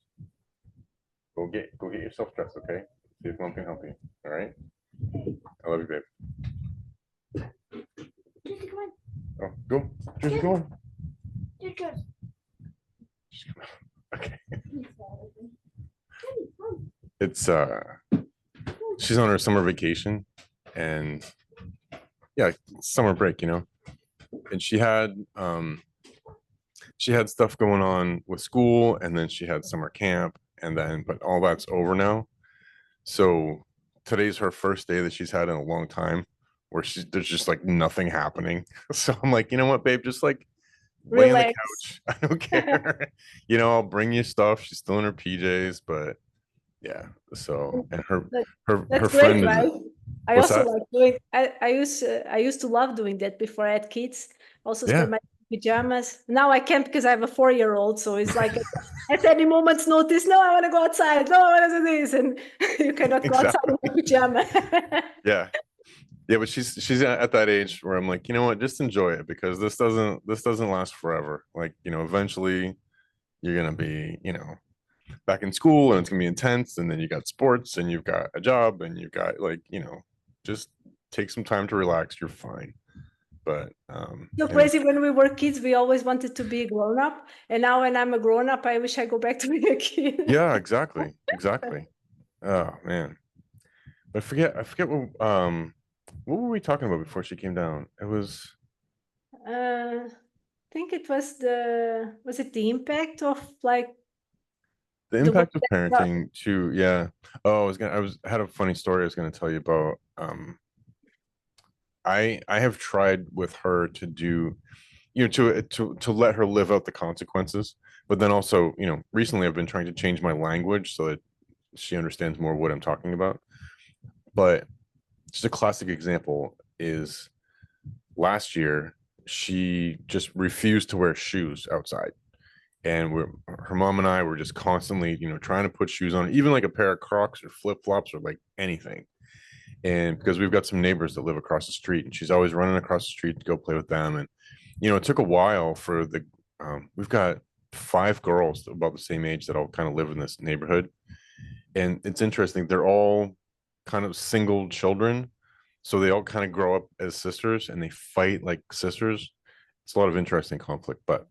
Go get yourself dressed, okay? See if mom can help you. All right? I love you, babe. Just come on. Oh, go. Just go on. Just Okay. It's she's on her summer vacation and yeah, summer break, you know. And she had stuff going on with school and then she had summer camp and then but all that's over now. So today's her first day that she's had in a long time where there's just like nothing happening. So I'm like, you know what, babe, just like lay on the Relax. couch. I don't care. You know, I'll bring you stuff. She's still in her PJs, but yeah. So and her That's friend great, right? is I what's also that? like doing. I used to love doing that before I had kids. Also, Yeah. spend my pajamas. Now I can't because I have a 4-year-old. So it's like at any moment's notice. No, I want to go outside. No, I want to do this, and you cannot go outside Exactly. in a pajama. Yeah. Yeah, but she's at that age where I'm like, you know what, just enjoy it because this doesn't last forever. Like, you know, eventually you're gonna be, you know, back in school and it's gonna be intense, and then you got sports and you've got a job and you've got like, you know, just take some time to relax, you're fine. But So you know, crazy. When we were kids, we always wanted to be a grown up, and now when I'm a grown up, I wish I go back to being a kid. yeah, exactly. Exactly. Oh man. But I forget what were we talking about before she came down? It was I think it was the impact of like the the way impact of that parenting to yeah. Oh, I had a funny story I was gonna tell you about. I have tried with her to do, you know, to let her live out the consequences, but then also, you know, recently I've been trying to change my language so that she understands more what I'm talking about. But just a classic example is last year she just refused to wear shoes outside. And her mom and I were just constantly, you know, trying to put shoes on, even like a pair of Crocs or flip flops or like anything. And because we've got some neighbors that live across the street, and she's always running across the street to go play with them. And you know, it took a while for we've got 5 girls about the same age that all kind of live in this neighborhood, and it's interesting. They're all kind of single children, so they all kind of grow up as sisters, and they fight like sisters. It's a lot of interesting conflict, but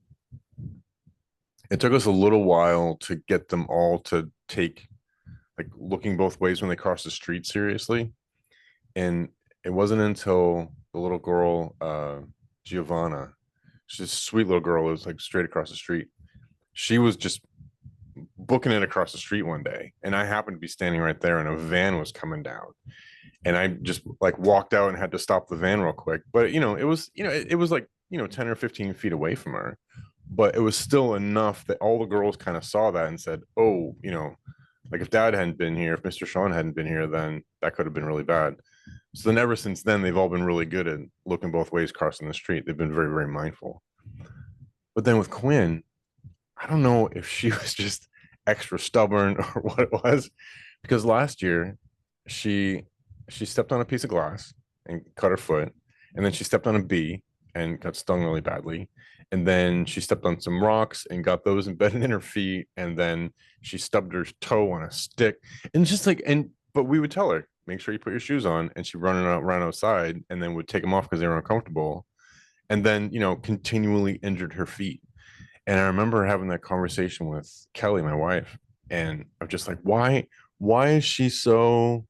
it took us a little while to get them all to take like looking both ways when they cross the street seriously. And it wasn't until the little girl, Giovanna, she's a sweet little girl, who was like straight across the street. She was just booking it across the street one day, and I happened to be standing right there, and a van was coming down, and I just like walked out and had to stop the van real quick. But you know, it was like 10 or 15 feet away from her, but it was still enough that all the girls kind of saw that and said, "Oh, you know, like if Dad hadn't been here, if Mr. Sean hadn't been here, then that could have been really bad." So then ever since then, they've all been really good at looking both ways crossing the street. They've been very, very mindful. But then with Quinn, I don't know if she was just extra stubborn or what it was, because last year she stepped on a piece of glass and cut her foot, and then she stepped on a bee and got stung really badly. And then she stepped on some rocks and got those embedded in her feet. And then she stubbed her toe on a stick. And just like, but we would tell her, make sure you put your shoes on. And she ran outside and then would take them off because they were uncomfortable. And then, continually injured her feet. And I remember having that conversation with Kelly, my wife, and I'm just like, why is she so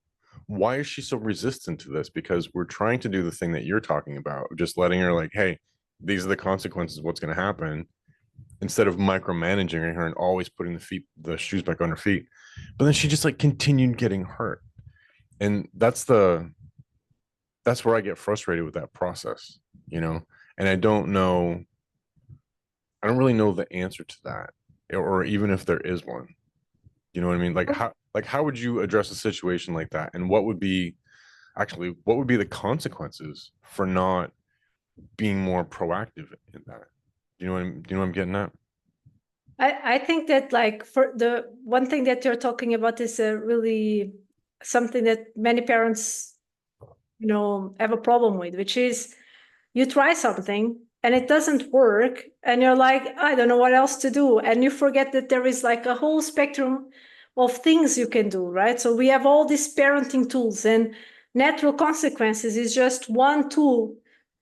resistant to this? Because we're trying to do the thing that you're talking about, just letting her like, hey, these are the consequences of what's going to happen, instead of micromanaging her and always putting the shoes back on her feet. But then she just like continued getting hurt. And that's where I get frustrated with that process, and I don't really know the answer to that, or even if there is one. You know what I mean? How would you address a situation like that? And what would be the consequences for not being more proactive in that? Do you know what I'm getting at? I think that like for the one thing that you're talking about is really something that many parents, have a problem with, which is you try something and it doesn't work and you're like, I don't know what else to do. And you forget that there is like a whole spectrum of things you can do, right? So we have all these parenting tools, and natural consequences is just one tool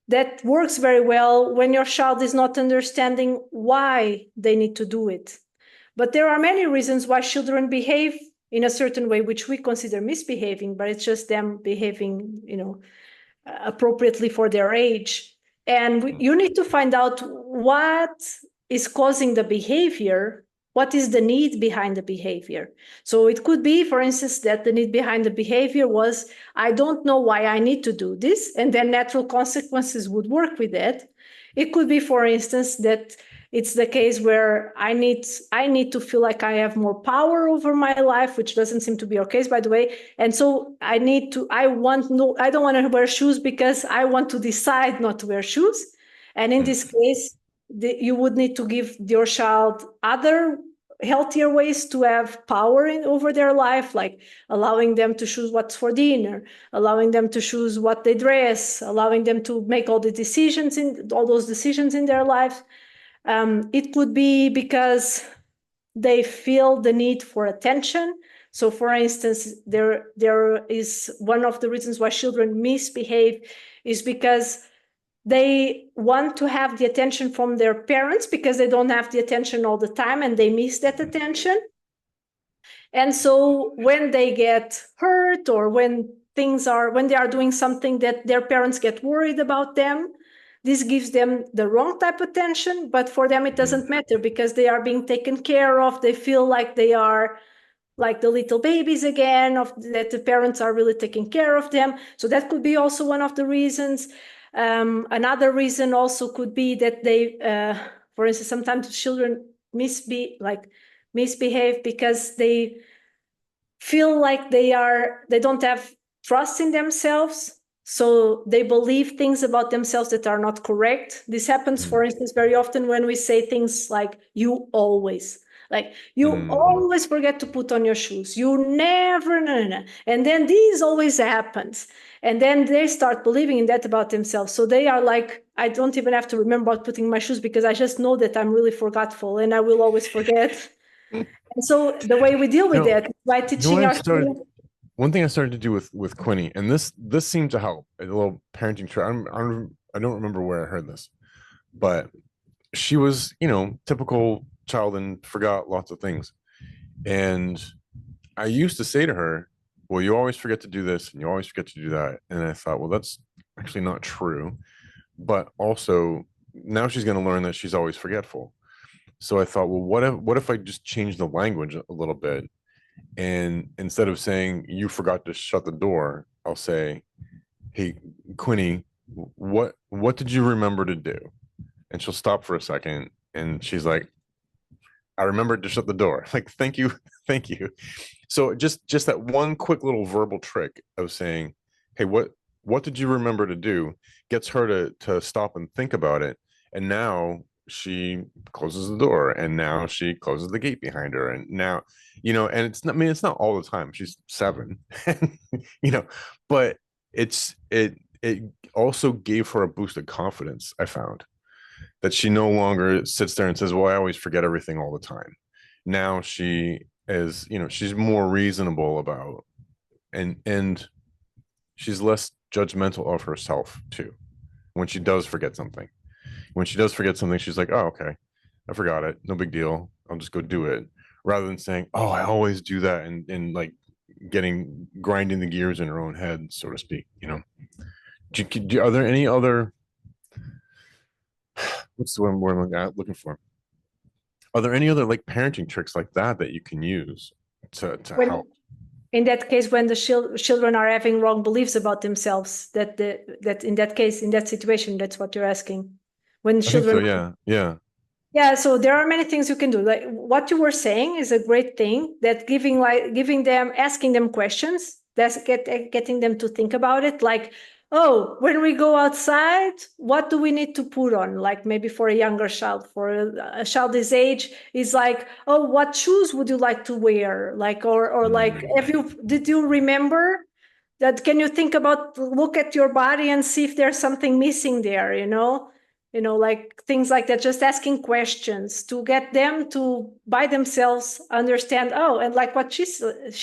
that works very well when your child is not understanding why they need to do it. But there are many reasons why children behave in a certain way, which we consider misbehaving, but it's just them behaving, appropriately for their age. And you need to find out what is causing the behavior. What is the need behind the behavior? So it could be, for instance, that the need behind the behavior was, I don't know why I need to do this, and then natural consequences would work with that. It could be, for instance, that it's the case where I need to feel like I have more power over my life, which doesn't seem to be our case, by the way. And so I don't want to wear shoes because I want to decide not to wear shoes. And in this case, you would need to give your child other healthier ways to have power over their life, like allowing them to choose what's for dinner, allowing them to choose what they dress, allowing them to make all those decisions in their life. It could be because they feel the need for attention. So, for instance, there is one of the reasons why children misbehave is because they want to have the attention from their parents because they don't have the attention all the time and they miss that attention. And so when they get hurt or when they are doing something that their parents get worried about them, this gives them the wrong type of attention, but for them it doesn't matter because they are being taken care of. They feel like they are like the little babies again, that the parents are really taking care of them. So that could be also one of the reasons. Another reason also could be that they, for instance, sometimes children misbehave because they feel like they don't have trust in themselves. So they believe things about themselves that are not correct. This happens, for instance, very often when we say things like, you always forget to put on your shoes. You never, no. And then this always happens. And then they start believing in that about themselves. So they are like, I don't even have to remember about putting my shoes because I just know that I'm really forgetful and I will always forget. And so the way we deal with that is by teaching our children. One thing I started to do with Quinny, and this seemed to help, a little parenting trick. I don't remember where I heard this, but she was, typical child and forgot lots of things. And I used to say to her, well, you always forget to do this and you always forget to do that. And I thought, well, that's actually not true. But also now she's going to learn that she's always forgetful. So I thought, well, what if I just change the language a little bit? And instead of saying you forgot to shut the door, I'll say, hey, Quinny, what did you remember to do? And she'll stop for a second and she's like, I remembered to shut the door. Like, thank you. So just that one quick little verbal trick of saying, hey, what did you remember to do, gets her to stop and think about it. And now she closes the door and now she closes the gate behind her. And now, and it's not all the time. She's 7, but it also gave her a boost of confidence. I found that she no longer sits there and says, well, I always forget everything all the time. Now she is, she's more reasonable about, and she's less judgmental of herself too. When she does forget something, she's like, oh, okay, I forgot it, no big deal, I'll just go do it, rather than saying, oh, I always do that, and like grinding the gears in her own head, so to speak. Are there any other, what's the word I'm looking for? Are there any other like parenting tricks like that you can use to help? In that case, when the children are having wrong beliefs about themselves, that in that case, in that situation, that's what you're asking. When children, I think so, yeah. Yeah, so there are many things you can do. Like what you were saying is a great thing, that giving them, asking them questions, that's getting them to think about it. Like, oh, when we go outside, what do we need to put on? Like maybe for a younger child, for a child this age, is like, oh, what shoes would you like to wear? Like, or like, did you remember that? Can you think about, look at your body and see if there's something missing there, like things like that, just asking questions to get them to by themselves understand, oh, and like what she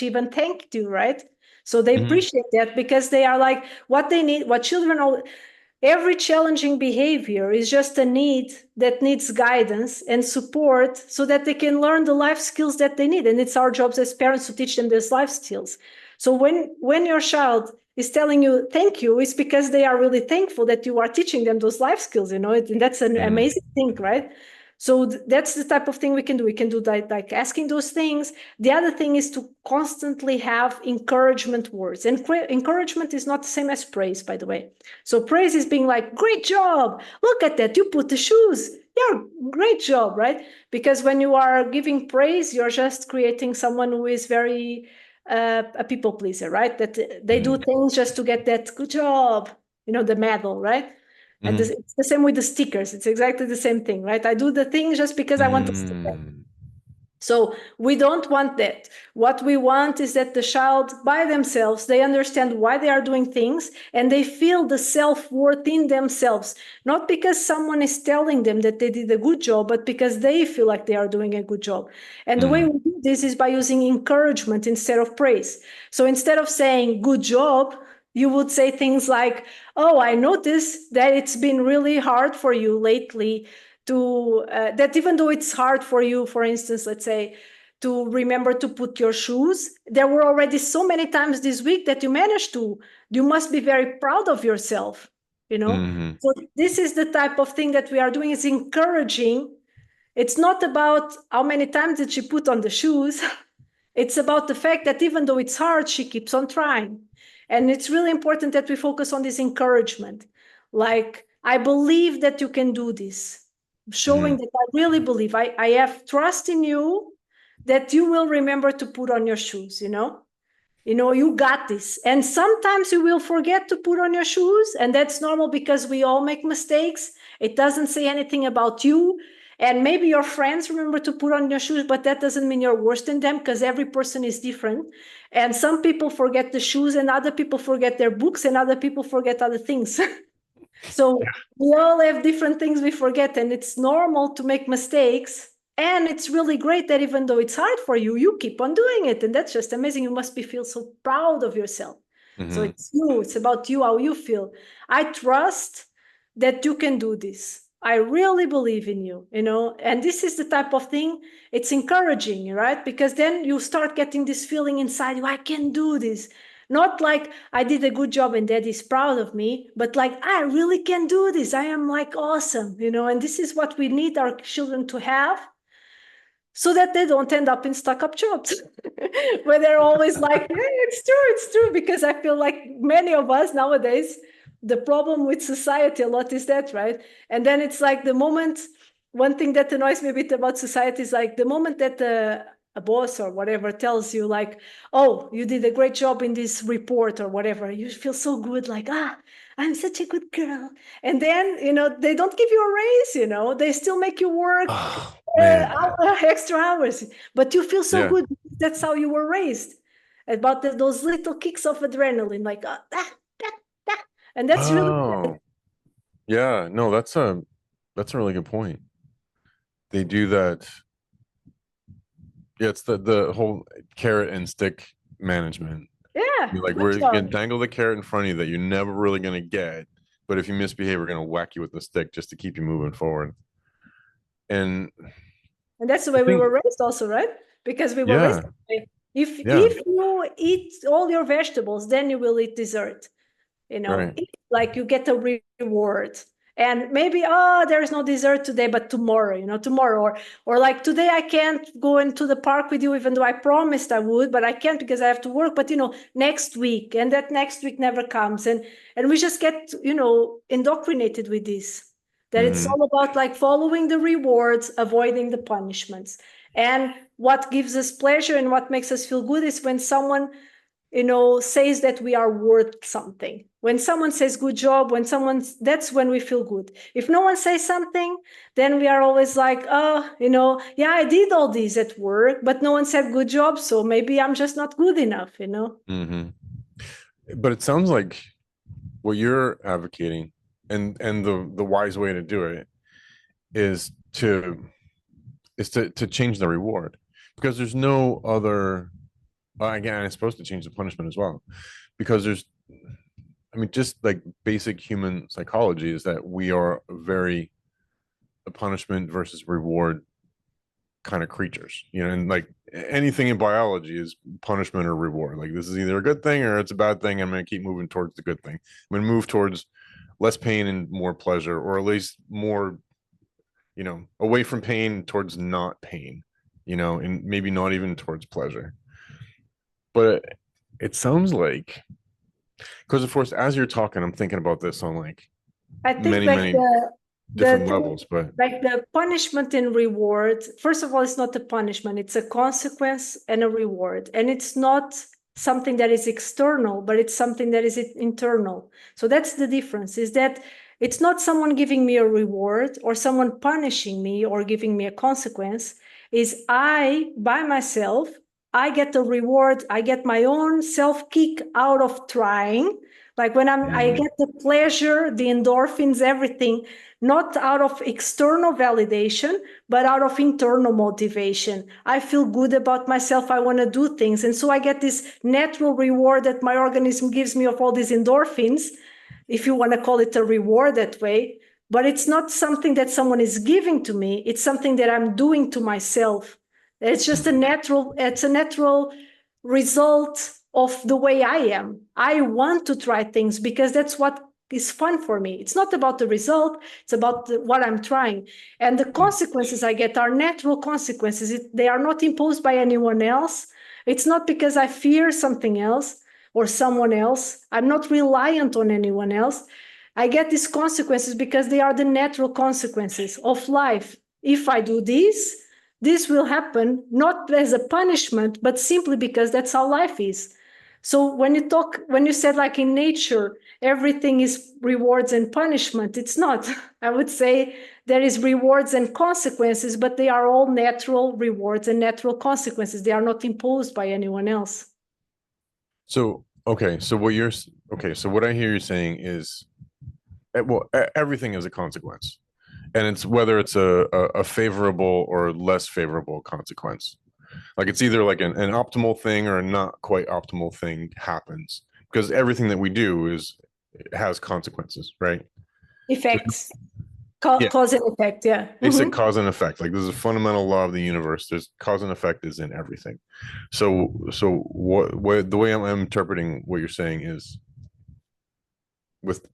even thanked you, right? So they appreciate that, because they are like, what they need, what children all, every challenging behavior is just a need that needs guidance and support so that they can learn the life skills that they need. And it's our jobs as parents to teach them these life skills. So when your child is telling you thank you, it's because they are really thankful that you are teaching them those life skills, and that's an amazing thing, right? So that's the type of thing we can do. We can do that, like asking those things. The other thing is to constantly have encouragement words. And encouragement is not the same as praise, by the way. So praise is being like, great job. Look at that. You put the shoes. Yeah, great job, right? Because when you are giving praise, you're just creating someone who is very a people pleaser, right? That they do things just to get that good job, the medal, right? And it's the same with the stickers. It's exactly the same thing, right? I do the thing just because I want to sticker. So we don't want that. What we want is that the child by themselves, they understand why they are doing things, and they feel the self-worth in themselves, not because someone is telling them that they did a good job, but because they feel like they are doing a good job. And the way we do this is by using encouragement instead of praise. So instead of saying good job, you would say things like, oh, I noticed that it's been really hard for you lately to that even though it's hard for you, for instance, let's say, to remember to put your shoes, there were already so many times this week that you managed to. You must be very proud of yourself, So this is the type of thing that we are doing, is encouraging. It's not about how many times did she put on the shoes. It's about the fact that even though it's hard, she keeps on trying. And it's really important that we focus on this encouragement. Like, I believe that you can do this. Showing that I really believe, I have trust in you, that you will remember to put on your shoes, you got this. And sometimes you will forget to put on your shoes, and that's normal because we all make mistakes. It doesn't say anything about you. And maybe your friends remember to put on your shoes, but that doesn't mean you're worse than them, because every person is different. And some people forget the shoes, and other people forget their books, and other people forget other things. So we all have different things we forget, and it's normal to make mistakes. And it's really great that even though it's hard for you, you keep on doing it. And that's just amazing. You must feel so proud of yourself. So it's you, it's about you, how you feel. I trust that you can do this. I really believe in you, and this is the type of thing, it's encouraging, right? Because then you start getting this feeling inside you, I can do this. Not like I did a good job and daddy's proud of me, but like, I really can do this. I am like awesome, and this is what we need our children to have, so that they don't end up in stuck-up jobs where they're always like, hey, it's true. Because I feel like many of us nowadays, the problem with society a lot is that, right? And then it's like the moment, one thing that annoys me a bit about society is like the moment that a boss or whatever tells you like, oh, you did a great job in this report or whatever, you feel so good, like, I'm such a good girl. And then, they don't give you a raise, they still make you work extra hours, but you feel so good. That's how you were raised, about those little kicks of adrenaline, like, And that's really good. Oh, yeah. No, that's a really good point. They do that. Yeah, it's the whole carrot and stick management. Yeah, You're like, good we're gonna job. dangle the carrot in front of you that you're never really gonna get, but if you misbehave, we're gonna whack you with the stick just to keep you moving forward. And And that's the I way we think, were raised also, right? Because we were raised yeah, that way. If yeah, you eat all your vegetables, then you will eat dessert. right. Like you get a reward. And maybe, there is no dessert today, but tomorrow, tomorrow. Or like today I can't go into the park with you, even though I promised I would, but I can't because I have to work. But next week, and that next week never comes. And we just get, indoctrinated with this. That it's Hmm. all about like following the rewards, avoiding the punishments. And what gives us pleasure and what makes us feel good is when someone says that we are worth something. When someone says good job, that's when we feel good. If no one says something, then we are always like, yeah, I did all these at work, but no one said good job, so maybe I'm just not good enough. Hmm. But it sounds like what you're advocating, and the wise way to do it is to change the reward, because there's no other. Again, it's supposed to change the punishment as well, because I mean, just like basic human psychology is that we are very a punishment versus reward kind of creatures, and like anything in biology is punishment or reward. Like, this is either a good thing or it's a bad thing. I'm going to keep moving towards the good thing. I'm going to move towards less pain and more pleasure, or at least more, away from pain towards not pain, and maybe not even towards pleasure. But it sounds like, because of course, as you're talking, I'm thinking about this on like I think many, like many the different thing, levels. But like the punishment and reward, first of all, it's not a punishment, it's a consequence and a reward. And it's not something that is external, but it's something that is internal. So that's the difference, is that it's not someone giving me a reward or someone punishing me or giving me a consequence. Is I, by myself, I get a reward, I get my own self kick out of trying. Like when I mm, get the pleasure, the endorphins, everything, not out of external validation, but out of internal motivation. I feel good about myself. I want to do things. And so I get this natural reward that my organism gives me of all these endorphins, if you want to call it a reward that way. But it's not something that someone is giving to me. It's something that I'm doing to myself. It's a natural result of the way I am. I want to try things because that's what is fun for me. It's not about the result, it's about what I'm trying. And the consequences I get are natural consequences. They are not imposed by anyone else. It's not because I fear something else or someone else. I'm not reliant on anyone else. I get these consequences because they are the natural consequences of life. If I do this will happen not as a punishment, but simply because that's how life is. So when you said like in nature, everything is rewards and punishment, it's not. I would say there is rewards and consequences, but they are all natural rewards and natural consequences. They are not imposed by anyone else. so okay, so what I hear you saying is, everything is a consequence, and it's whether it's a favorable or less favorable consequence. Like, it's either like an optimal thing or a not quite optimal thing happens, because everything that we do has consequences, right? So, Effects, yeah, cause and effect. Yeah. basic cause and effect. Like, there's a fundamental law of the universe. There's cause and effect is in everything. So what the way I'm interpreting what you're saying is, with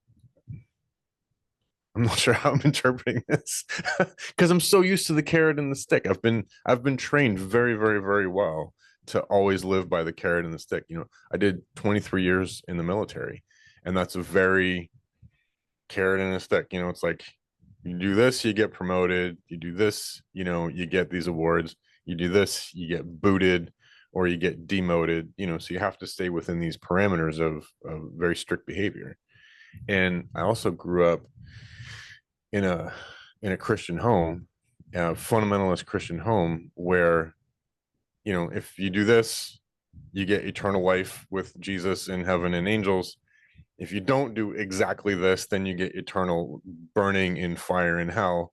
I'm not sure how I'm interpreting this, because I'm so used to the carrot and the stick. I've been trained very, very, very well to always live by the carrot and the stick. I did 23 years in the military, and that's a very carrot and a stick. It's like, you do this, you get promoted. You do this, you get these awards. You do this, you get booted, or you get demoted. So you have to stay within these parameters of very strict behavior. And I also grew up in a Christian home, a fundamentalist Christian home, where if you do this, you get eternal life with Jesus in heaven and angels. if you don't do exactly this, then you get eternal burning in fire in hell.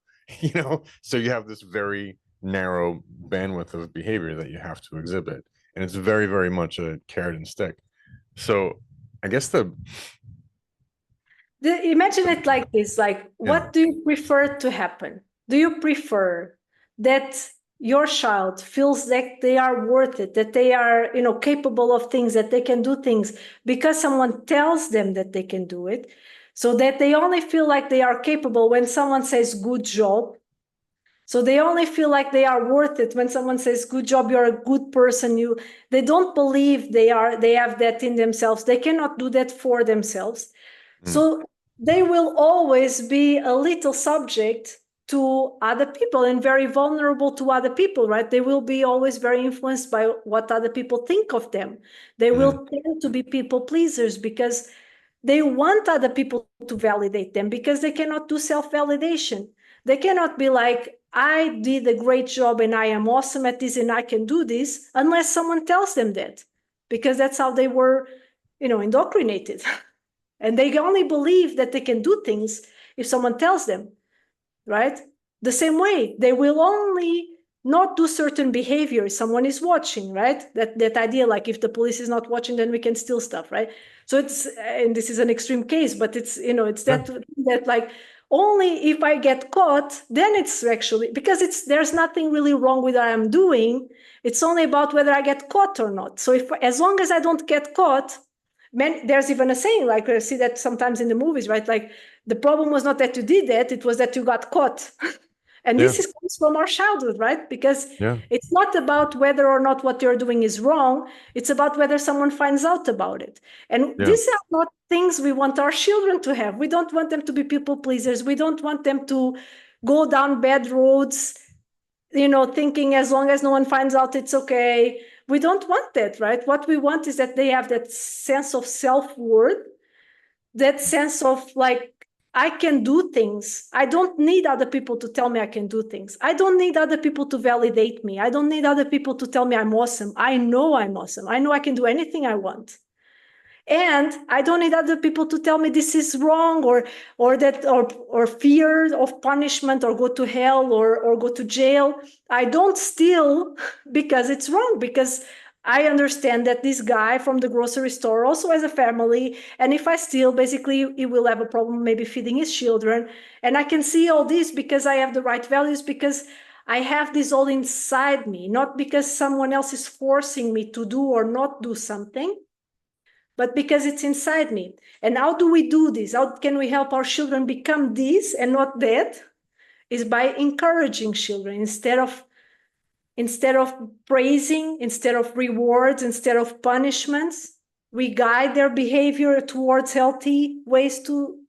So you have this very narrow bandwidth of behavior that you have to exhibit, and it's very, very much a carrot and stick. So I guess imagine it like this, like, yeah. what do you prefer to happen? Do you prefer that your child feels that they are worth it, that they are, capable of things, that they can do things because someone tells them that they can do it, so that they only feel like they are capable when someone says good job? So they only feel like they are worth it when someone says good job, you're a good person. They don't believe they have that in themselves. They cannot do that for themselves. Mm. So they will always be a little subject to other people and very vulnerable to other people, right? They will be always very influenced by what other people think of them. They will tend to be people pleasers because they want other people to validate them, because they cannot do self-validation. They cannot be like, I did a great job and I am awesome at this and I can do this, unless someone tells them that, because that's how they were, indoctrinated. And they only believe that they can do things if someone tells them, right? The same way, they will only not do certain behaviors someone is watching, right? That idea, like, if the police is not watching, then we can steal stuff, right? So it's, and this is an extreme case, but it's, it's that like, only if I get caught, then it's actually, because there's nothing really wrong with what I'm doing. It's only about whether I get caught or not. So if, as long as I don't get caught, there's even a saying, like, I see that sometimes in the movies, right? Like, the problem was not that you did that, it was that you got caught. And Yeah. this comes from our childhood, right? Because Yeah. it's not about whether or not what you're doing is wrong. It's about whether someone finds out about it. And Yeah. these are not things we want our children to have. We don't want them to be people pleasers. We don't want them to go down bad roads, thinking as long as no one finds out, it's okay. We don't want that, right? What we want is that they have that sense of self-worth, that sense of, like, I can do things. I don't need other people to tell me I can do things. I don't need other people to validate me. I don't need other people to tell me I'm awesome. I know I'm awesome. I know I can do anything I want. And I don't need other people to tell me this is wrong, or fear of punishment, or go to hell, or go to jail. I don't steal because it's wrong, because I understand that this guy from the grocery store also has a family, and if I steal, basically he will have a problem maybe feeding his children. And I can see all this because I have the right values, because I have this all inside me, not because someone else is forcing me to do or not do something, but because it's inside me. And how do we do this? How can we help our children become this and not that? Is by encouraging children instead of praising, instead of rewards, instead of punishments. We guide their behavior towards healthy ways to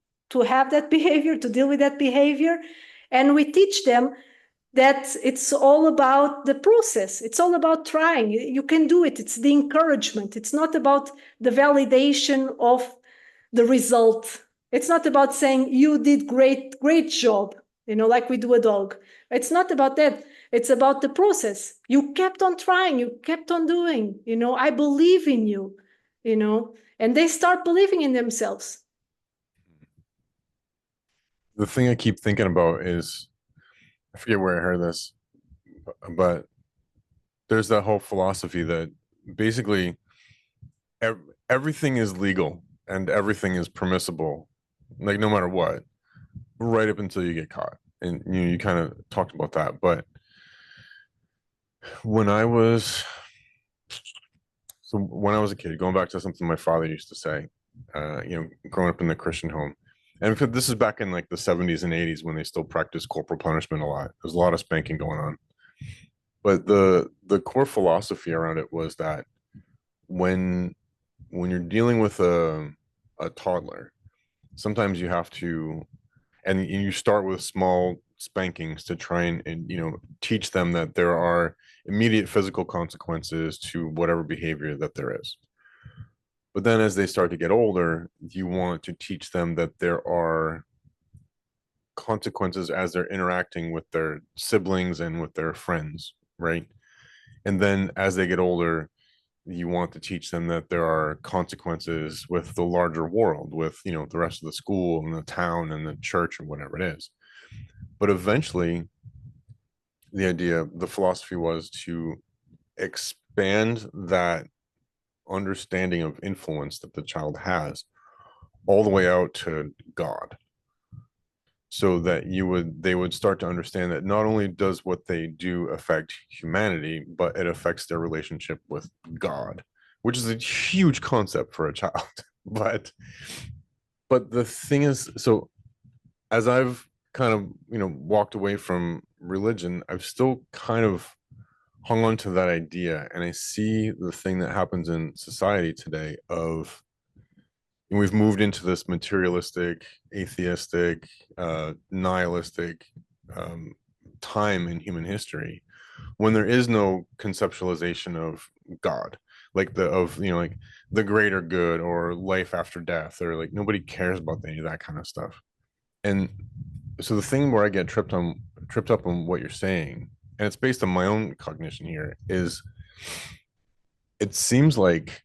have that behavior, to deal with that behavior. And we teach them that it's all about the process. It's all about trying. You can do it. It's the encouragement. It's not about the validation of the result. It's not about saying you did great job, like we do a dog. It's not about that. It's about the process. You kept on trying. You kept on doing. I believe in you. And they start believing in themselves. The thing I keep thinking about is, I forget where I heard this, but there's that whole philosophy that basically everything is legal and everything is permissible, like no matter what, right up until you get caught. And you kind of talked about that, but when I was when I was a kid, going back to something my father used to say, growing up in the Christian home, and this is back in like the 70s and 80s when they still practiced corporal punishment a lot. There's a lot of spanking going on, but the core philosophy around it was that when you're dealing with a toddler, sometimes you have to, and you start with small spankings to try and teach them that there are immediate physical consequences to whatever behavior that there is. But then as they start to get older, you want to teach them that there are consequences as they're interacting with their siblings and with their friends, right? And then as they get older, you want to teach them that there are consequences with the larger world, with, you know, the rest of the school and the town and the church and whatever it is. But eventually the philosophy was to expand that understanding of influence that the child has all the way out to God, so that they would start to understand that not only does what they do affect humanity, but it affects their relationship with God, which is a huge concept for a child. But the thing is, so as I've kind of, you know, walked away from religion, I've still kind of hung on to that idea, and I see the thing that happens in society today of, and we've moved into this materialistic, atheistic, nihilistic um, time in human history when there is no conceptualization of God, like like the greater good or life after death, or like nobody cares about any of that kind of stuff. And so the thing where I get tripped up on what you're saying, and it's based on my own cognition here, is it seems like,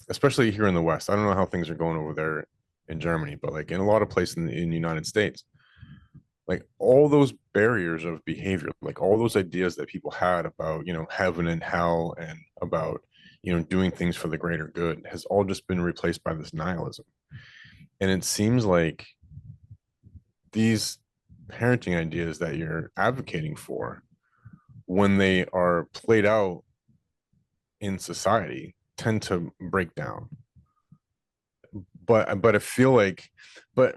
especially here in the West, I don't know how things are going over there in Germany, but like in a lot of places in the United States, like all those barriers of behavior, like all those ideas that people had about, you know, heaven and hell and about, you know, doing things for the greater good has all just been replaced by this nihilism. And it seems like these parenting ideas that you're advocating for, when they are played out in society, tend to break down. But I feel like, but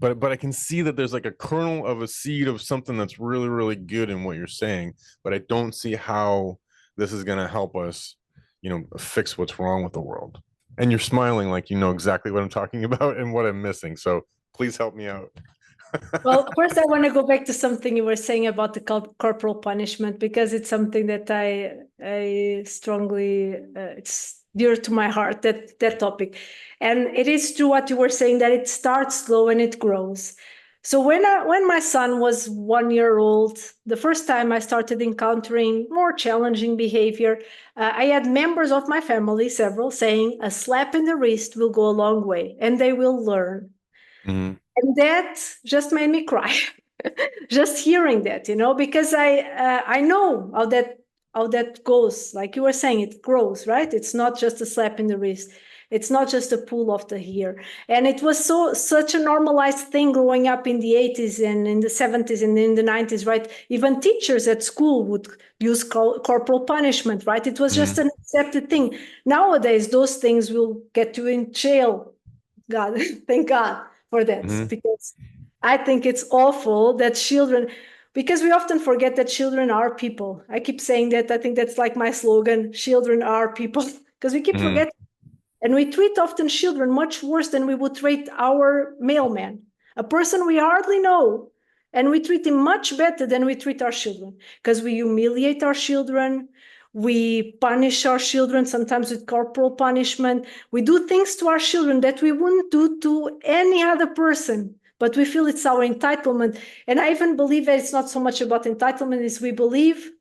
I can see that there's like a kernel of a seed of something that's really, really good in what you're saying, but I don't see how this is going to help us, you know, fix what's wrong with the world. And you're smiling like you know exactly what I'm talking about and what I'm missing. So please help me out. Well, first, I want to go back to something you were saying about the corporal punishment, because it's something that I strongly, it's dear to my heart, that topic. And it is true what you were saying, that it starts slow and it grows. So when my son was 1 year old, the first time I started encountering more challenging behavior, I had members of my family, several, saying a slap in the wrist will go a long way and they will learn. Mm-hmm. And that just made me cry. Just hearing that, you know, because I know how that goes. Like you were saying, it grows, right? It's not just a slap in the wrist. It's not just a pull of the hair. And it was such a normalized thing growing up in the 80s and in the 70s and in the 90s, right? Even teachers at school would use corporal punishment, right? It was just an accepted thing. Nowadays, those things will get you in jail. God, thank God for that, because I think it's awful that children, because we often forget that children are people. I keep saying that. I think that's like my slogan, children are people, because we keep forgetting. And we treat often children much worse than we would treat our mailman, a person we hardly know. And we treat him much better than we treat our children, because we humiliate our children. We punish our children, sometimes with corporal punishment. We do things to our children that we wouldn't do to any other person, but we feel it's our entitlement. And I even believe that it's not so much about entitlement, as we believe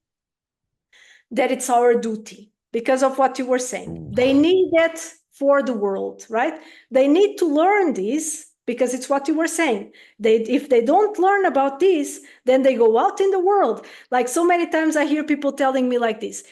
that it's our duty, because of what you were saying. They need that for the world, right? They need to learn this, because it's what you were saying. If they don't learn about this, then they go out in the world. Like so many times I hear people telling me like this,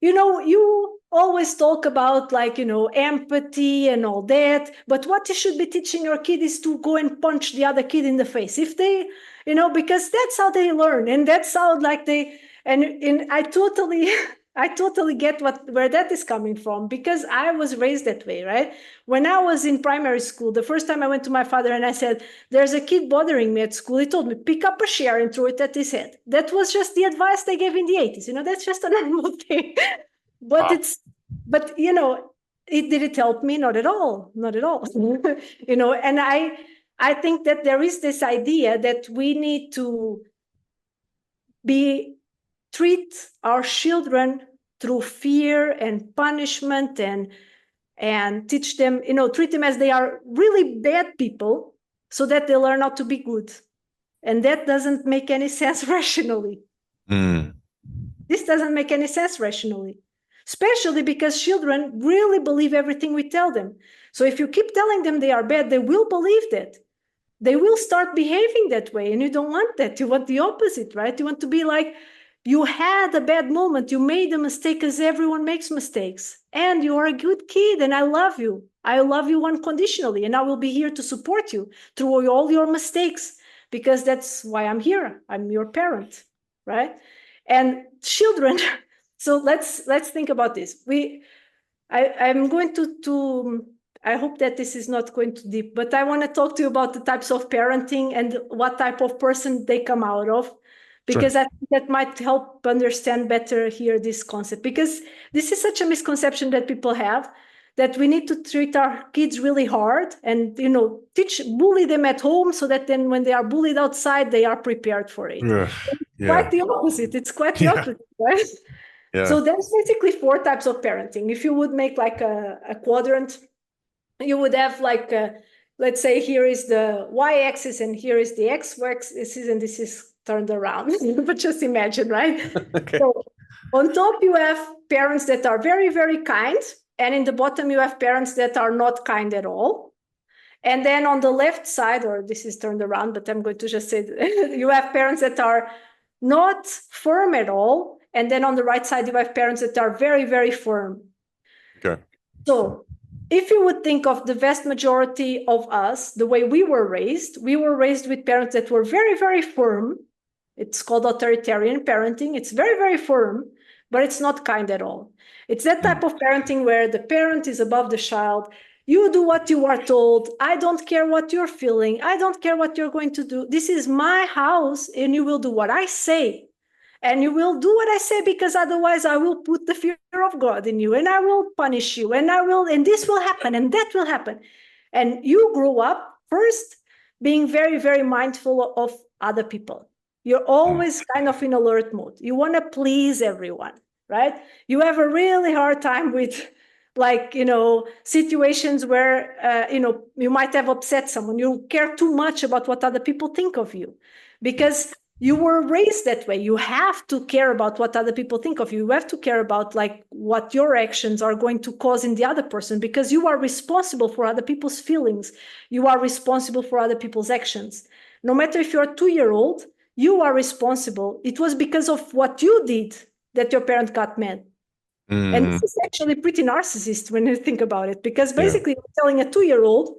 you know, you always talk about like, you know, empathy and all that, but what you should be teaching your kid is to go and punch the other kid in the face. If they, you know, because that's how they learn, and that's how like they, and I totally I totally get where that is coming from, because I was raised that way, right? When I was in primary school, the first time I went to my father and I said, there's a kid bothering me at school, he told me, pick up a chair and throw it at his head. That was just the advice they gave in the 80s. You know, that's just a normal thing. But but you know, did it help me? Not at all. Not at all. You know, and I think that there is this idea that we need to treat our children through fear and punishment, and teach them, you know, treat them as they are really bad people, so that they learn not to be good. And that doesn't make any sense rationally. This doesn't make any sense rationally, especially because children really believe everything we tell them. So if you keep telling them they are bad, they will believe that. They will start behaving that way. And you don't want that. You want the opposite, right? You want to be like, you had a bad moment. You made a mistake, because everyone makes mistakes. And you are a good kid, and I love you. I love you unconditionally, and I will be here to support you through all your mistakes, because that's why I'm here. I'm your parent, right? And children, so let's think about this. I'm going to I hope that this is not going too deep, but I want to talk to you about the types of parenting and what type of person they come out of, because I think that might help understand better here this concept, because this is such a misconception that people have, that we need to treat our kids really hard and, bully them at home, so that then when they are bullied outside, they are prepared for it. Quite the opposite. It's quite the opposite, right? Yeah. So there's basically 4 types of parenting. If you would make like a quadrant, you would have like, let's say here is the y-axis and here is the x-axis, and this is turned around. But just imagine, right? Okay. So on top, you have parents that are very, very kind. And in the bottom, you have parents that are not kind at all. And then on the left side, or this is turned around, but I'm going to just say, you have parents that are not firm at all. And then on the right side, you have parents that are very, very firm. Okay. So if you would think of the vast majority of us, the way we were raised with parents that were very, very firm. It's called authoritarian parenting. It's very, very firm, but it's not kind at all. It's that type of parenting where the parent is above the child. You do what you are told. I don't care what you're feeling. I don't care what you're going to do. This is my house, and you will do what I say. And you will do what I say, because otherwise I will put the fear of God in you, and I will punish you, and this will happen, and that will happen. And you grow up first being very, very mindful of other people. You're always kind of in alert mode. You want to please everyone, right? You have a really hard time with, like, situations where, you might have upset someone. You care too much about what other people think of you, because you were raised that way. You have to care about what other people think of you. You have to care about like what your actions are going to cause in the other person, because you are responsible for other people's feelings. You are responsible for other people's actions. No matter if you're a 2-year-old, you are responsible. It was because of what you did that your parent got mad. And this is actually pretty narcissist when you think about it, because basically you're telling a 2-year-old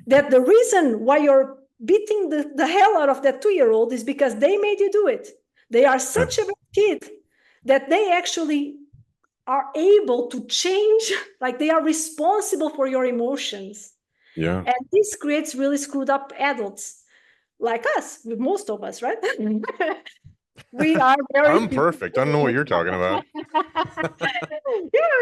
that the reason why you're beating the hell out of that 2-year-old is because they made you do it. They are such a bad kid that they actually are able to change, like they are responsible for your emotions. Yeah. And this creates really screwed up adults like us, most of us, right? We are very... I'm perfect. I don't know what you're talking about.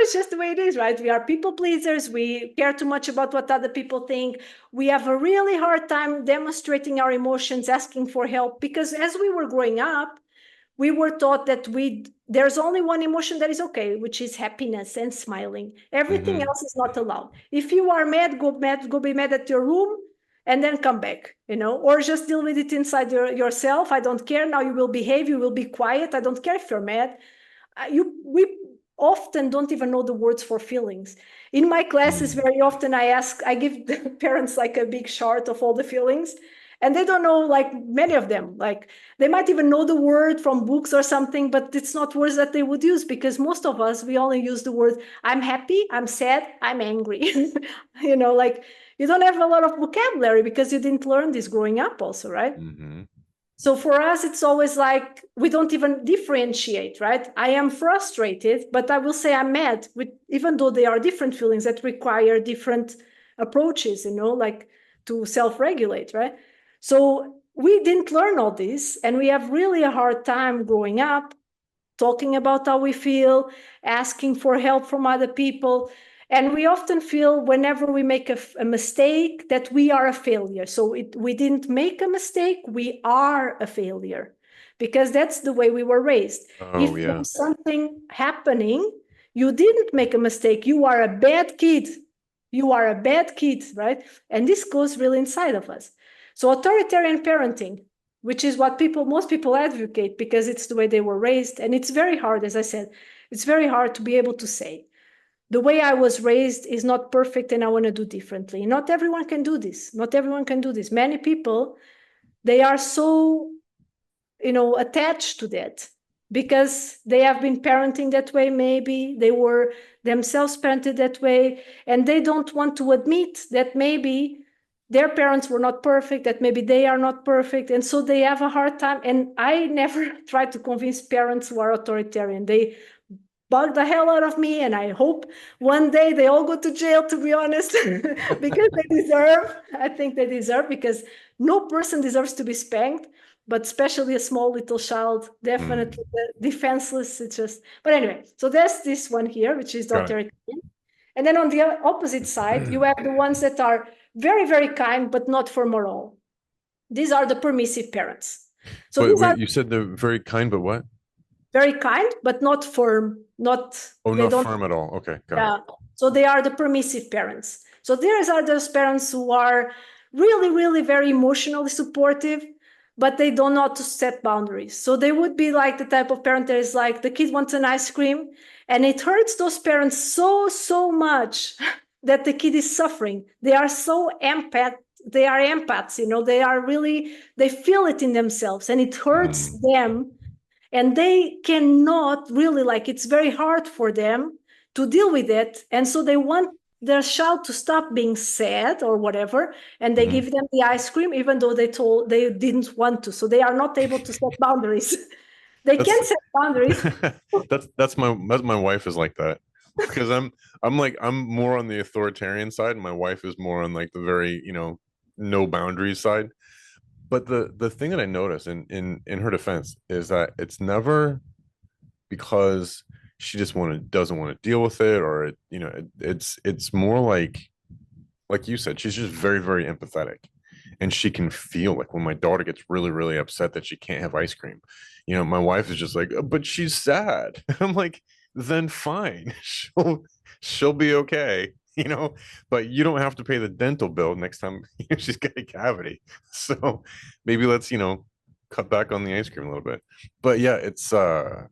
It's just the way it is, right? We are people pleasers. We care too much about what other people think. We have a really hard time demonstrating our emotions, asking for help, because as we were growing up, we were taught that there's only one emotion that is okay, which is happiness and smiling. Everything else is not allowed. If you are mad, go be mad at your room, and then come back, or just deal with it inside yourself. I don't care. Now you will behave. You will be quiet. I don't care if you're mad. We often don't even know the words for feelings. In my classes, very often I give the parents like a big chart of all the feelings, and they don't know like many of them. Like they might even know the word from books or something, but it's not words that they would use, because most of us, we only use the word I'm happy, I'm sad, I'm angry. Like you don't have a lot of vocabulary because you didn't learn this growing up also, right? So for us, it's always like we don't even differentiate, right? I am frustrated, but I will say I'm mad, even though they are different feelings that require different approaches, like to self-regulate, right? So we didn't learn all this, and we have really a hard time growing up, talking about how we feel, asking for help from other people. And we often feel whenever we make a mistake that we are a failure. So we didn't make a mistake, we are a failure, because that's the way we were raised. If there's something happening, you didn't make a mistake, you are a bad kid. You are a bad kid, right? And this goes really inside of us. So authoritarian parenting, which is what most people advocate because it's the way they were raised. And it's very hard, as I said, it's very hard to be able to say, the way I was raised is not perfect and I want to do differently. Not everyone can do this. Not everyone can do this. Many people, they are so, attached to that because they have been parenting that way. Maybe they were themselves parented that way, and they don't want to admit that maybe their parents were not perfect, that maybe they are not perfect. And so they have a hard time. And I never try to convince parents who are authoritarian. They bug the hell out of me, and I hope one day they all go to jail, to be honest, because I think they deserve, because no person deserves to be spanked, but especially a small little child, definitely defenseless. It's just, but anyway, so there's this one here, which is the authoritarian. And then on the opposite side, you have the ones that are very, very kind, but not firm at all. These are the permissive parents. So wait, you said they're very kind, but what? Very kind, but not firm, not firm at all. Okay, got it. So they are the permissive parents. So these are those parents who are really, really very emotionally supportive, but they don't know how to set boundaries. So they would be like the type of parent that is like, the kid wants an ice cream, and it hurts those parents so much that the kid is suffering. They are so they are empaths, they are really, they feel it in themselves, and it hurts them. And they cannot really, it's very hard for them to deal with it. And so they want their child to stop being sad or whatever. And they give them the ice cream, even though they didn't want to. So they are not able to set boundaries. They can set boundaries. that's my wife is like that, because I'm more on the authoritarian side, and my wife is more on the very, no boundaries side. But the thing that I notice in her defense is that it's never because she just doesn't want to deal with it, or it's more like you said, she's just very, very empathetic, and she can feel when my daughter gets really, really upset that she can't have ice cream. My wife is just like, but she's sad. I'm like, then fine, she'll be okay. But you don't have to pay the dental bill next time she's got a cavity. So maybe let's, cut back on the ice cream a little bit. But yeah, it's I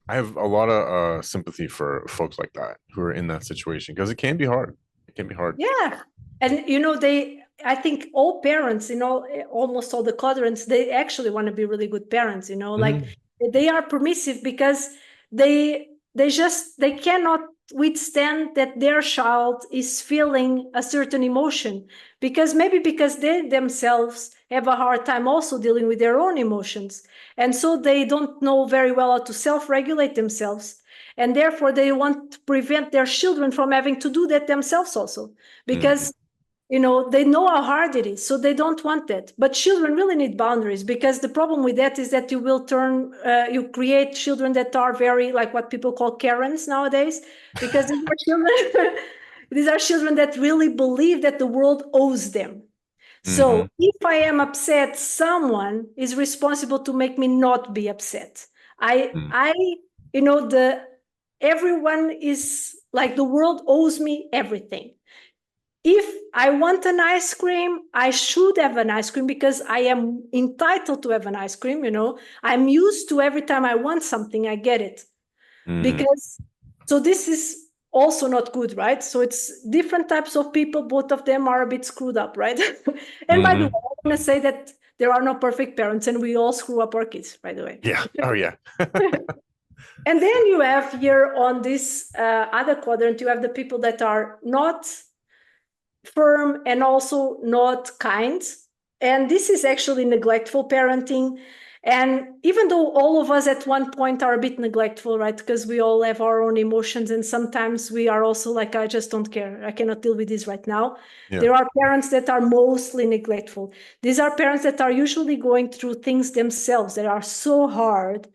have a lot of sympathy for folks like that who are in that situation, because it can be hard. It can be hard. Yeah. And I think all parents, almost all the quadrants, they actually want to be really good parents, they are permissive because they cannot withstand that their child is feeling a certain emotion, because they themselves have a hard time also dealing with their own emotions. And so they don't know very well how to self-regulate themselves. And therefore they want to prevent their children from having to do that themselves also, because they know how hard it is, so they don't want that. But children really need boundaries, because the problem with that is that you create children that are very, what people call Karens nowadays, because these are children that really believe that the world owes them. So if I am upset, someone is responsible to make me not be upset. Everyone is like, the world owes me everything. If I want an ice cream, I should have an ice cream because I am entitled to have an ice cream. I'm used to every time I want something, I get it. So this is also not good, right? So it's different types of people. Both of them are a bit screwed up, right? And by the way, I want to say that there are no perfect parents, and we all screw up our kids, by the way. Yeah. Oh, yeah. And then you have here on this other quadrant, you have the people that are not firm and also not kind. And this is actually neglectful parenting. And even though all of us at one point are a bit neglectful, right? Because we all have our own emotions, and sometimes we are also like, I just don't care. I cannot deal with this right now. Yeah. There are parents that are mostly neglectful. These are parents that are usually going through things themselves that are so hard.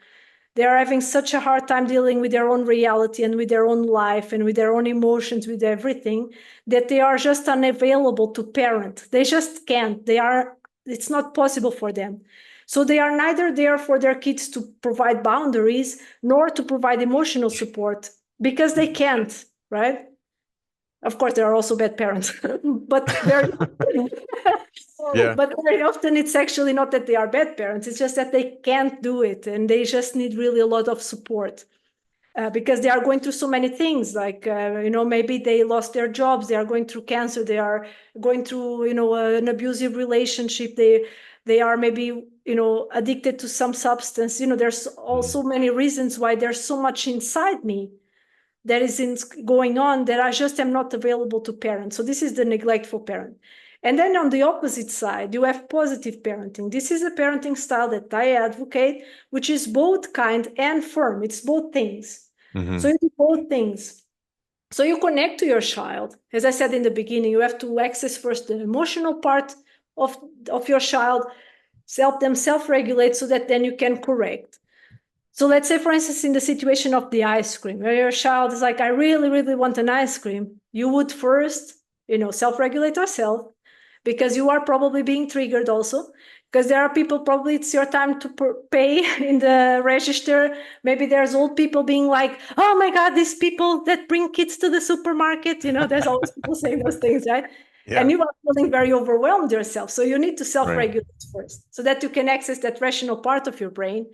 They are having such a hard time dealing with their own reality and with their own life and with their own emotions, with everything, that they are just unavailable to parent. They just can't. It's not possible for them. So they are neither there for their kids to provide boundaries nor to provide emotional support, because they can't, right? Of course, there are also bad parents, but very, but very often it's actually not that they are bad parents. It's just that they can't do it, and they just need really a lot of support. Because they are going through so many things, like, maybe they lost their jobs, they are going through cancer, they are going through, an abusive relationship, they are maybe, addicted to some substance. There's also many reasons why there's so much inside me that is going on that I just am not available to parent. So this is the neglectful parent. And then on the opposite side, you have positive parenting. This is a parenting style that I advocate, which is both kind and firm. It's both things. So you do both things. So you connect to your child. As I said in the beginning, you have to access first the emotional part of your child, help them self-regulate so that then you can correct. So let's say, for instance, in the situation of the ice cream, where your child is like, I really, really want an ice cream. You would first, self-regulate yourself, because you are probably being triggered also. Because there are people, probably it's your time to pay in the register. Maybe there's old people being like, oh my God, these people that bring kids to the supermarket, there's always people saying those things, right? Yeah. And you are feeling very overwhelmed yourself. So you need to self-regulate first, so that you can access that rational part of your brain.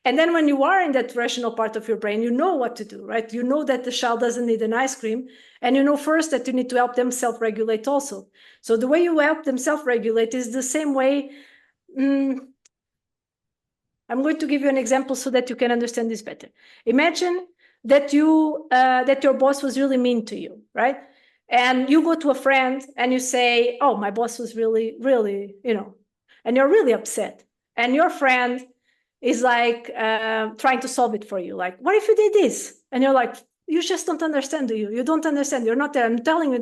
And then when you are in that rational part of your brain, you know what to do, right? You know that the child doesn't need an ice cream. And you know first that you need to help them self-regulate also. So the way you help them self-regulate is the same way. I'm going to give you an example so that you can understand this better. Imagine that your boss was really mean to you, right? And you go to a friend and you say, oh, my boss was really, really, and you're really upset. And your friend is like trying to solve it for you. Like, what if you did this? And you're like, you just don't understand, do you? You don't understand. You're not there. I'm telling you,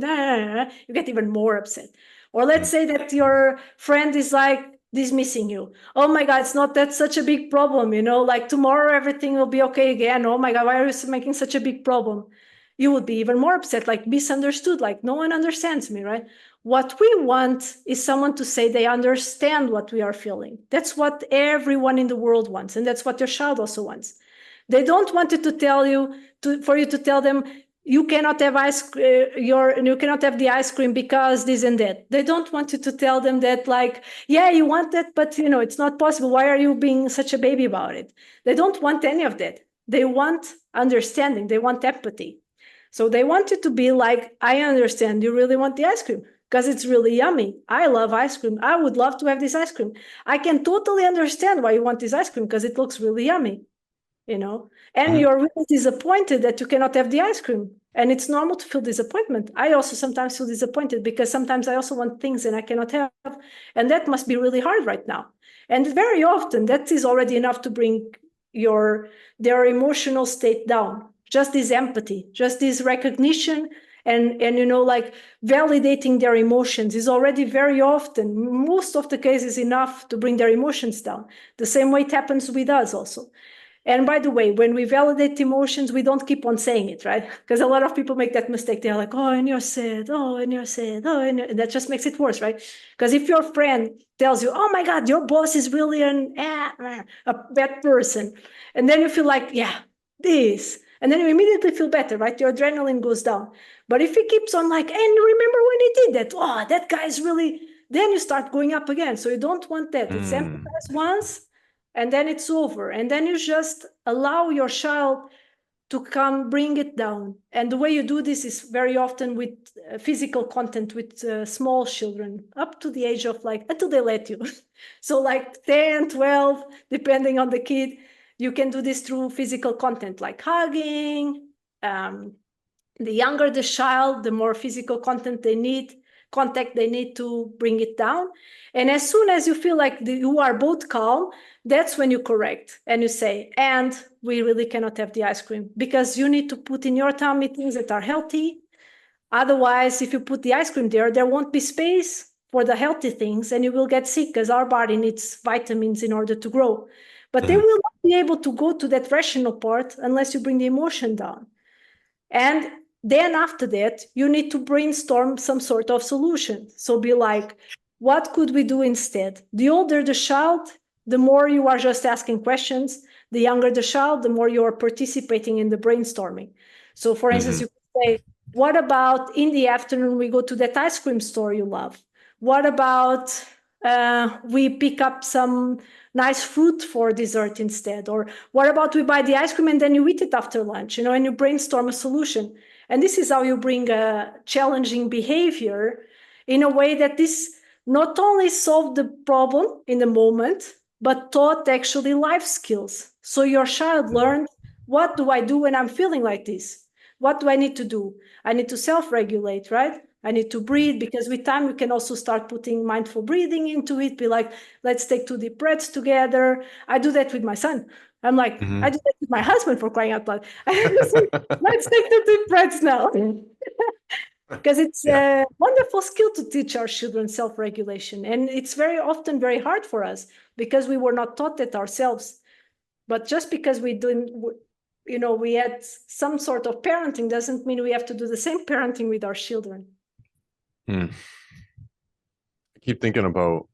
you get even more upset. Or let's say that your friend is like dismissing you. Oh my God, it's not that such a big problem, like tomorrow everything will be okay again. Oh my God, why are you making such a big problem? You would be even more upset, like misunderstood, like no one understands me, right? What we want is someone to say they understand what we are feeling. That's what everyone in the world wants. And that's what your child also wants. They don't want it to tell you, for you to tell them, you cannot have you cannot have the ice cream because this and that. They don't want you to tell them that, like, yeah, you want that, but it's not possible. Why are you being such a baby about it? They don't want any of that. They want understanding. They want empathy. So they want you to be like, I understand you really want the ice cream because it's really yummy. I love ice cream. I would love to have this ice cream. I can totally understand why you want this ice cream because it looks really yummy. And you're really disappointed that you cannot have the ice cream. And it's normal to feel disappointment. I also sometimes feel disappointed because sometimes I also want things and I cannot have. And that must be really hard right now. And very often that is already enough to bring their emotional state down. Just this empathy, just this recognition and like validating their emotions is already very often, most of the cases, enough to bring their emotions down. The same way it happens with us also. And by the way, when we validate emotions, we don't keep on saying it, right? Because a lot of people make that mistake. They're like, oh, and you're sad, oh, and you're sad, oh, and that just makes it worse, right? Because if your friend tells you, oh my God, your boss is really a bad person, and then you feel like, yeah, this, and then you immediately feel better, right? Your adrenaline goes down. But if he keeps on like, and remember when he did that? Oh, that guy's really, then you start going up again. So you don't want that. It's empathize once, and then it's over. And then you just allow your child to bring it down. And the way you do this is very often with physical content with small children, up to the age of until they let you. So like 10, 12, depending on the kid, you can do this through physical content, like hugging. The younger the child, the more physical contact they need to bring it down. And as soon as you feel like you are both calm, that's when you correct and you say, and we really cannot have the ice cream because you need to put in your tummy things that are healthy. Otherwise, if you put the ice cream there won't be space for the healthy things and you will get sick because our body needs vitamins in order to grow. But they will not be able to go to that rational part unless you bring the emotion down. And then after that, you need to brainstorm some sort of solution. So be like, what could we do instead? The older the child, the more you are just asking questions. The younger the child, the more you are participating in the brainstorming. So for instance, you say, what about in the afternoon we go to that ice cream store you love? What about we pick up some nice fruit for dessert instead? Or what about we buy the ice cream and then you eat it after lunch, and you brainstorm a solution. And this is how you bring a challenging behavior in a way that this not only solved the problem in the moment, but taught actually life skills. So your child learned, what do I do when I'm feeling like this? What do I need to do? I need to self-regulate, right? I need to breathe, because with time we can also start putting mindful breathing into it. Be like, let's take 2 deep breaths together. I do that with my son. I'm like, I do that with my husband, for crying out loud. Let's take 2 deep breaths now. Because it's a wonderful skill to teach our children self-regulation. And it's very often very hard for us because we were not taught that ourselves. But just because we didn't, we had some sort of parenting doesn't mean we have to do the same parenting with our children. I keep thinking about,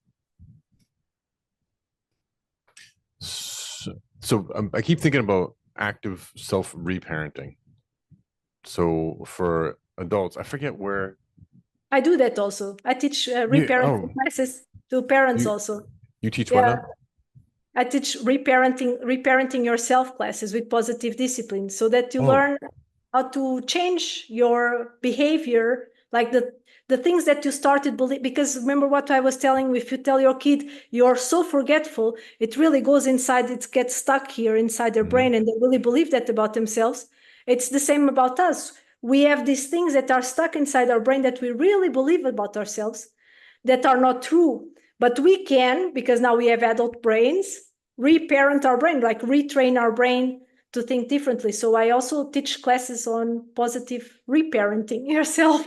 I keep thinking about active self-reparenting. So for adults, I forget where. I do that also. I teach reparenting classes to parents also. You teach what now? I teach reparenting yourself classes with positive discipline, so that you learn how to change your behavior, like the things that you started believe. Because remember what I was telling you, if you tell your kid you're so forgetful, it really goes inside, it gets stuck here inside their brain, and they really believe that about themselves. It's the same about us. We have these things that are stuck inside our brain that we really believe about ourselves that are not true. But we can, because now we have adult brains, reparent our brain, like retrain our brain to think differently. So I also teach classes on positive reparenting yourself.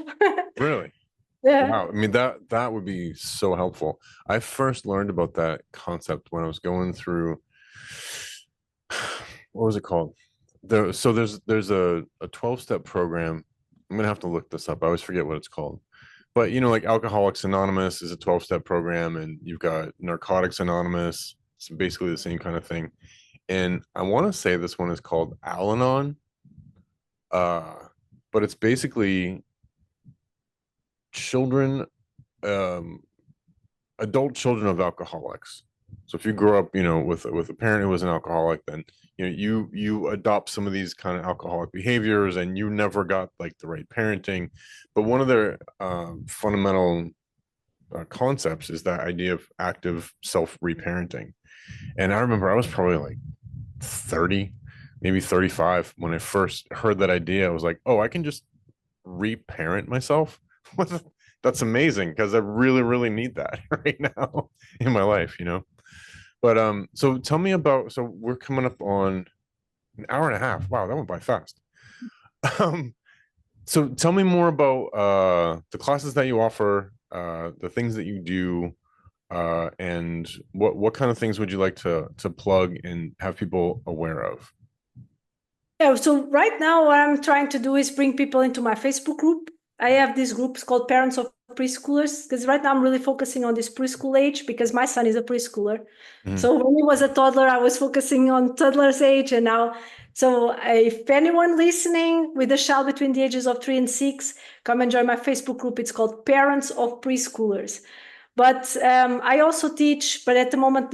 Really? Yeah. Wow. I mean, that would be so helpful. I first learned about that concept when I was going through, what was it called? So there's a 12-step program. I'm gonna have to look this up. I always forget what it's called. But like Alcoholics Anonymous is a 12-step program, and you've got Narcotics Anonymous. It's basically the same kind of thing. And I want to say this one is called Al-Anon. But it's basically children, adult children of alcoholics. So if you grow up, with a parent who was an alcoholic, then you adopt some of these kind of alcoholic behaviors, and you never got like the right parenting. But one of their fundamental concepts is that idea of active self-reparenting. And I remember I was probably like 30, maybe 35 when I first heard that idea. I was like, oh, I can just reparent myself. That's amazing, because I really, really need that right now in my life, But so tell me about, so we're coming up on an hour and a half. Wow, that went by fast. So tell me more about the classes that you offer, the things that you do, and what kind of things would you like to plug and have people aware of? Yeah, so right now what I'm trying to do is bring people into my Facebook group. I have these groups called Parents of Preschoolers, because right now I'm really focusing on this preschool age, because my son is a preschooler. So when he was a toddler, I was focusing on toddler's age, and now, so if anyone listening with a child between the ages of 3 and 6, come and join my Facebook group. It's called Parents of Preschoolers. But I also teach, but at the moment,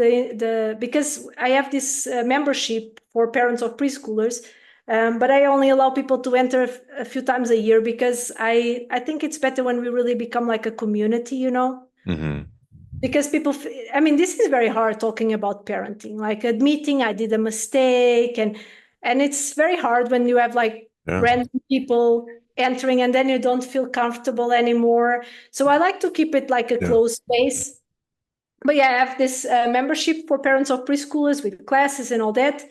because I have this membership for parents of preschoolers, but I only allow people to enter a few times a year, because I think it's better when we really become like a community, Because people, this is very hard talking about parenting, like admitting I did a mistake, and it's very hard when you have like random people entering and then you don't feel comfortable anymore. So I like to keep it like a closed space. But yeah, I have this membership for parents of preschoolers with classes and all that.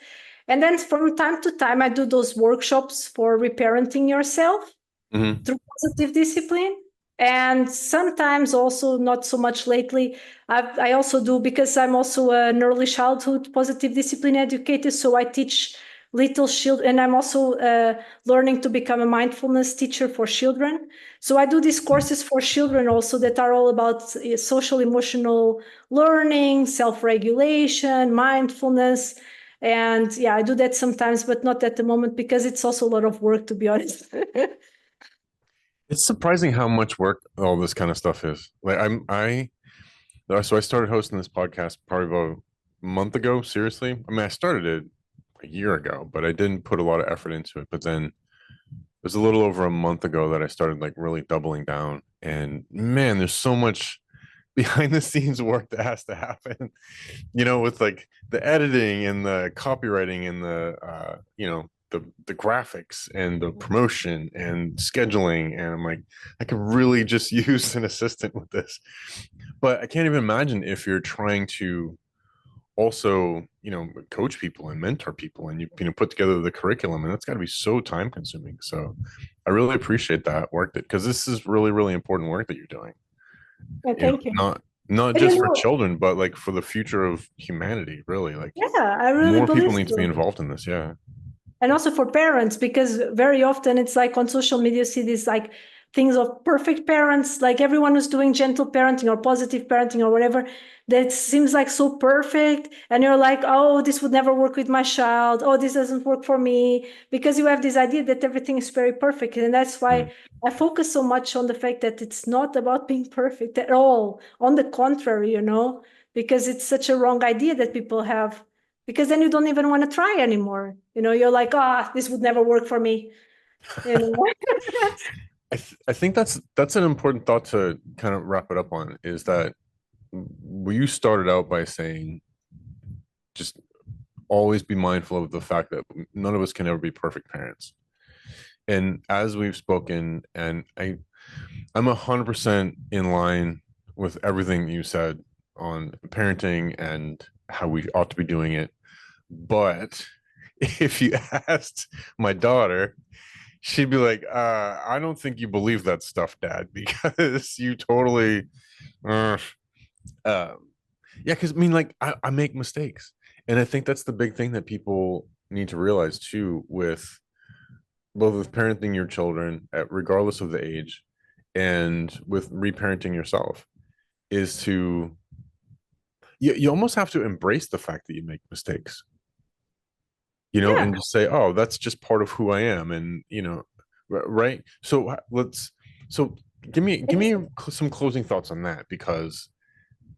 And then from time to time, I do those workshops for reparenting yourself through positive discipline. And sometimes also, not so much lately, I also do, because I'm also an early childhood positive discipline educator. So I teach little children, and I'm also learning to become a mindfulness teacher for children. So I do these courses for children also that are all about social emotional learning, self-regulation, mindfulness. And yeah, I do that sometimes, but not at the moment, because it's also a lot of work, to be honest. It's surprising how much work all this kind of stuff is. Like so I started hosting this podcast probably about a month ago, seriously. I mean, I started it a year ago, but I didn't put a lot of effort into it. But then it was a little over a month ago that I started like really doubling down. And man, there's so much behind the scenes work that has to happen, with like the editing and the copywriting and the graphics and the promotion and scheduling. And I'm like, I could really just use an assistant with this. But I can't even imagine if you're trying to also, coach people and mentor people and you put together the curriculum, and that's got to be so time consuming. So I really appreciate that work, that because this is really, really important work that you're doing. Well, thank you. Not And you just for know, children, but like for the future of humanity, really. Like yeah, I really more people believe need to be so. involved in this. Yeah. And also for parents, because very often it's like on social media, you see these like things of perfect parents, like everyone who's doing gentle parenting or positive parenting or whatever, that seems like so perfect. And you're like, oh, this would never work with my child. Oh, this doesn't work for me. Because you have this idea that everything is very perfect. And that's Mm. why I focus so much on the fact that it's not about being perfect at all. On the contrary, because it's such a wrong idea that people have, because then you don't even want to try anymore. You're like, this would never work for me. You know? I think that's an important thought to kind of wrap it up on, is that you started out by saying just always be mindful of the fact that none of us can ever be perfect parents. And as we've spoken, and I'm 100% in line with everything you said on parenting and how we ought to be doing it. But if you asked my daughter, she'd be like, I don't think you believe that stuff, Dad, because you totally, uh, yeah, because I mean, like, I make mistakes. And I think that's the big thing that people need to realize too, with both with parenting your children, regardless of the age, and with reparenting yourself, is to, you almost have to embrace the fact that you make mistakes, Yeah. and just say, oh, that's just part of who I am. And, right. So so give me some closing thoughts on that, because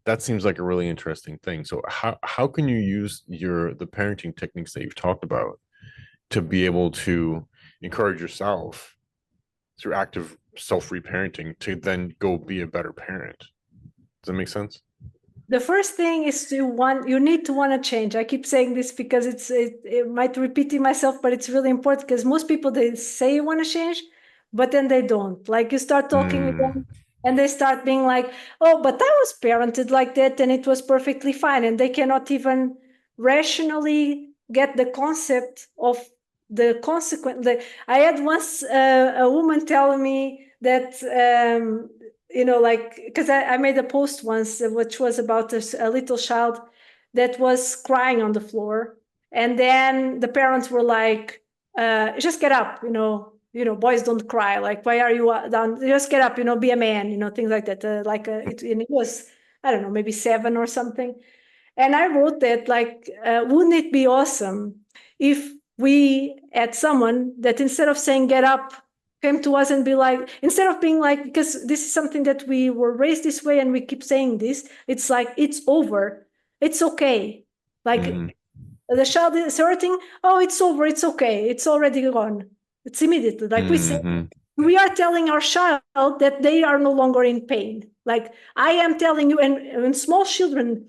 that seems like a really interesting thing. So how can you use the parenting techniques that you've talked about to be able to encourage yourself through active self-reparenting to then go be a better parent? Does that make sense? The first thing is you need to want to change. I keep saying this because it might repeating myself, but it's really important, because most people, they say you want to change, but then they don't. Like, you start talking with Mm, them and they start being like, oh, but I was parented like that and it was perfectly fine. And they cannot even rationally get the concept of the consequence. I had once a woman telling me that like, because I made a post once, which was about a little child that was crying on the floor, and then the parents were like, just get up, boys don't cry, like, why are you down, just get up, be a man, things like that, and it was, I don't know, maybe 7 or something. And I wrote that, like, wouldn't it be awesome if we had someone that, instead of saying get up, came to us and be like, instead of being like, because this is something that we were raised this way and we keep saying this, it's like, it's over. It's okay. Like, mm, the child is hurting. Oh, it's over. It's okay. It's already gone. It's immediately. Like we say, mm, we are telling our child that they are no longer in pain. Like, I am telling you, and small children,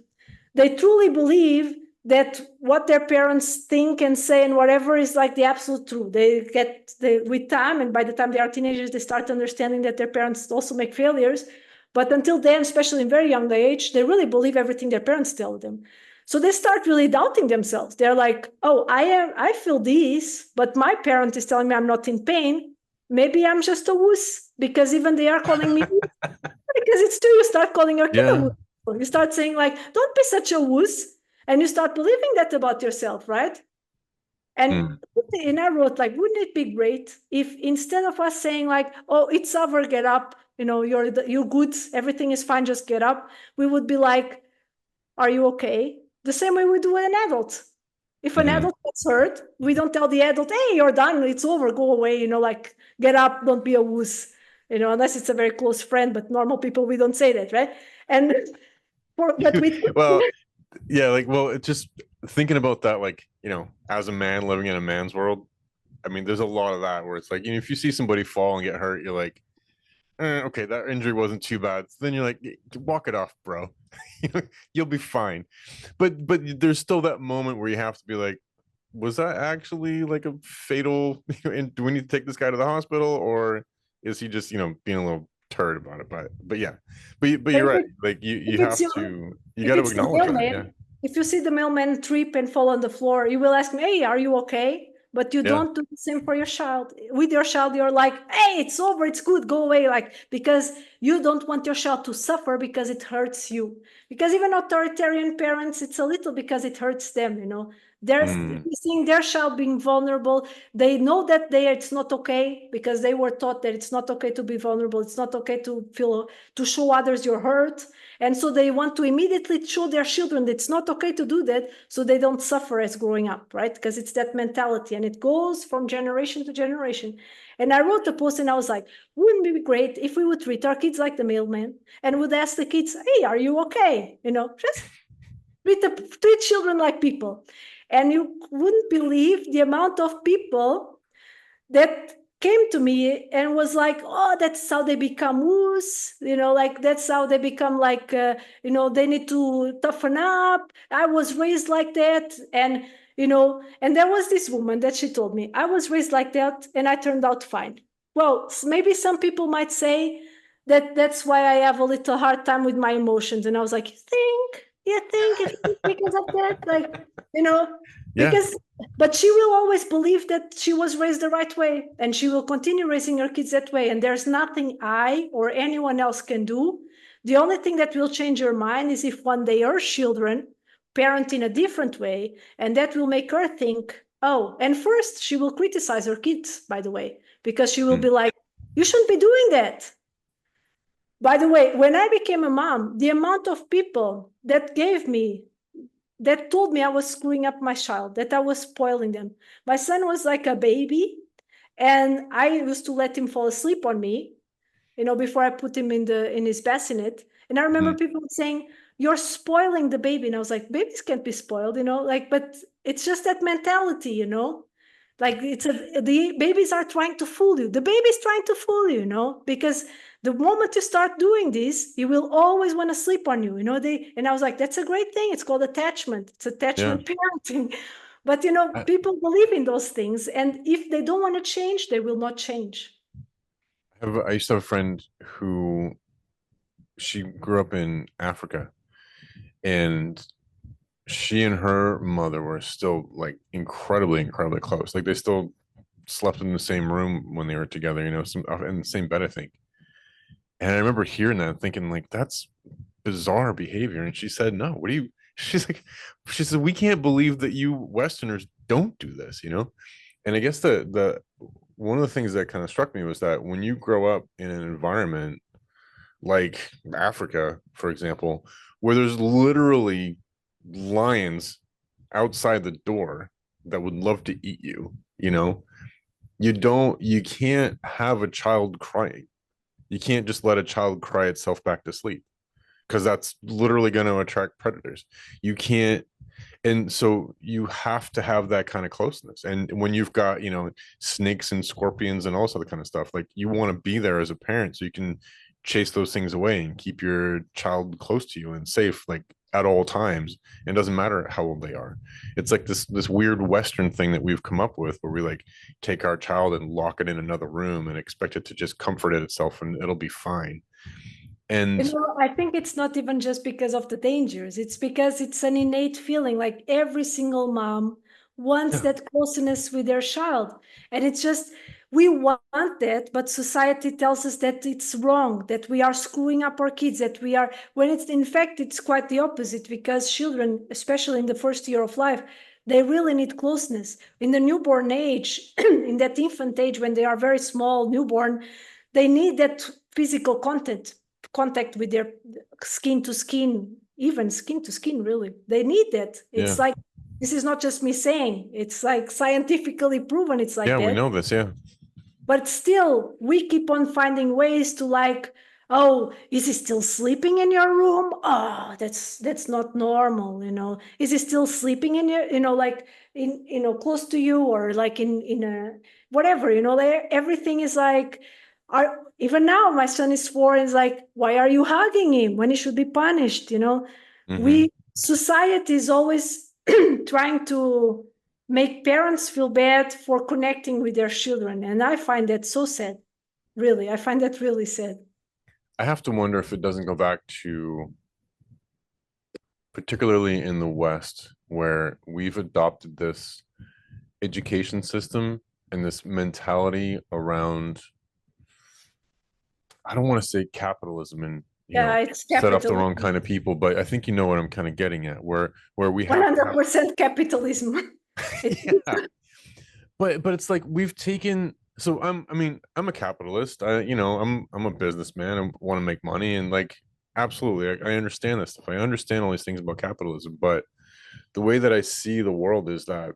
they truly believe that what their parents think and say and whatever is like the absolute truth. With time, and by the time they are teenagers, they start understanding that their parents also make failures. But until then, especially in very young age, they really believe everything their parents tell them. So they start really doubting themselves. They're like, oh, I feel this, but my parent is telling me I'm not in pain. Maybe I'm just a wuss, because even they are calling me, because it's true. You start calling your kid a yeah. wuss. You start saying, like, don't be such a wuss. And you start believing that about yourself, right? And Mm, I wrote, like, wouldn't it be great if, instead of us saying like, oh, it's over, get up, you're good, everything is fine, just get up, we would be like, are you okay? The same way we do with an adult. If an mm. adult gets hurt, we don't tell the adult, hey, you're done, it's over, go away, like, get up, don't be a wuss. you know, unless it's a very close friend, but normal people, we don't say that, right? And but with Well, yeah, like, well, it's just thinking about that, like, you know, as a man living in a man's world, I mean, there's a lot of that where it's like, you know, if you see somebody fall and get hurt, you're like, okay, that injury wasn't too bad. So then you're like, walk it off, bro. You'll be fine. But there's still that moment where you have to be like, was that actually like a fatal? And do we need to take this guy to the hospital, or is he just, you know, being a little turd about it? But yeah, but you're right. Like you have to, you got to acknowledge that. Yeah. If you see the mailman trip and fall on the floor, you will ask me, "Hey, are you okay?" But you don't do the same for your child. With your child, you're like, "Hey, it's over. It's good. Go away." Like, because you don't want your child to suffer because it hurts you. Because even authoritarian parents, it's a little because it hurts them, you know. They're seeing their child being vulnerable. They know that it's not okay because they were taught that it's not okay to be vulnerable. It's not okay to show others your hurt. And so they want to immediately show their children that it's not okay to do that, so they don't suffer as growing up, right? Because it's that mentality, and it goes from generation to generation. And I wrote a post and I was like, wouldn't it be great if we would treat our kids like the mailman and would ask the kids, "Hey, are you okay?" You know, just treat children like people. And you wouldn't believe the amount of people that came to me and was like, "Oh, that's how they become woos, you know, like that's how they become like, you know, they need to toughen up. I was raised like that." And, you know, and there was this woman that she told me, "I was raised like that and I turned out fine." Well, maybe some people might say that that's why I have a little hard time with my emotions. And I was like, you think it's because of that? Like, you know, because but she will always believe that she was raised the right way, and she will continue raising her kids that way. And there's nothing I or anyone else can do. The only thing that will change her mind is if one day her children parent in a different way, and that will make her think, oh, and first she will criticize her kids, by the way, because she will be like, "You shouldn't be doing that." By the way, when I became a mom, the amount of people that told me I was screwing up my child, that I was spoiling them. My son was like a baby, and I used to let him fall asleep on me, you know, before I put him in his bassinet. And I remember people saying, "You're spoiling the baby." And I was like, babies can't be spoiled, you know, like, but it's just that mentality, you know. Like the babies are trying to fool you. The baby's trying to fool you, you know, because the moment you start doing this, you will always want to sleep on you, you know. And I was like, that's a great thing. It's called attachment. It's attachment parenting. But, you know, people believe in those things. And if they don't want to change, they will not change. I used to have a friend who, she grew up in Africa, and she and her mother were still like incredibly close. Like they still slept in the same room when they were together, you know, in the same bed, I think. And I remember hearing that and thinking, like, that's bizarre behavior. And she said, no, what do you, she said, we can't believe that you Westerners don't do this, you know? And I guess the one of the things that kind of struck me was that when you grow up in an environment like Africa, for example, where there's literally lions outside the door that would love to eat you, you know, you can't have a child crying. You can't just let a child cry itself back to sleep, because that's literally going to attract predators. You can't, and so you have to have that kind of closeness. And when you've got, you know, snakes and scorpions and all this other kind of stuff, like you want to be there as a parent so you can chase those things away and keep your child close to you and safe, like at all times. It doesn't matter how old they are. It's like this weird Western thing that we've come up with, where we like take our child and lock it in another room and expect it to just comfort it itself and it'll be fine. And you know, I think it's not even just because of the dangers. It's because it's an innate feeling. Like every single mom wants that closeness with their child. And it's just, we want that, but society tells us that it's wrong, that we are screwing up our kids, that we are, when it's in fact, it's quite the opposite, because children, especially in the first year of life, they really need closeness. In the newborn age, in that infant age, when they are very small, newborn, they need that physical contact with their skin to skin, even skin to skin, really. They need that. It's like, this is not just me saying, it's like scientifically proven. It's like that. We know this. but still we keep on finding ways to like, oh, is he still sleeping in your room? Oh, that's not normal, is he still sleeping in your, like in, close to you, or like in a whatever, everything is like, even now my son is 4 and is like, why are you hugging him when he should be punished? Society is always trying to make parents feel bad for connecting with their children, and I find that so sad. Really, I find that really sad. I have to wonder if it doesn't go back to, particularly in the West, where we've adopted this education system and this mentality around, I don't want to say capitalism and It's set off the wrong capitalism. kind of people, but I think you know what I'm kind of getting at, where we have 100% capitalism. yeah. But it's like we've taken, so I'm a capitalist. I'm a businessman. I want to make money, and like absolutely I understand this stuff. I understand all these things about capitalism, but the way that I see the world is that,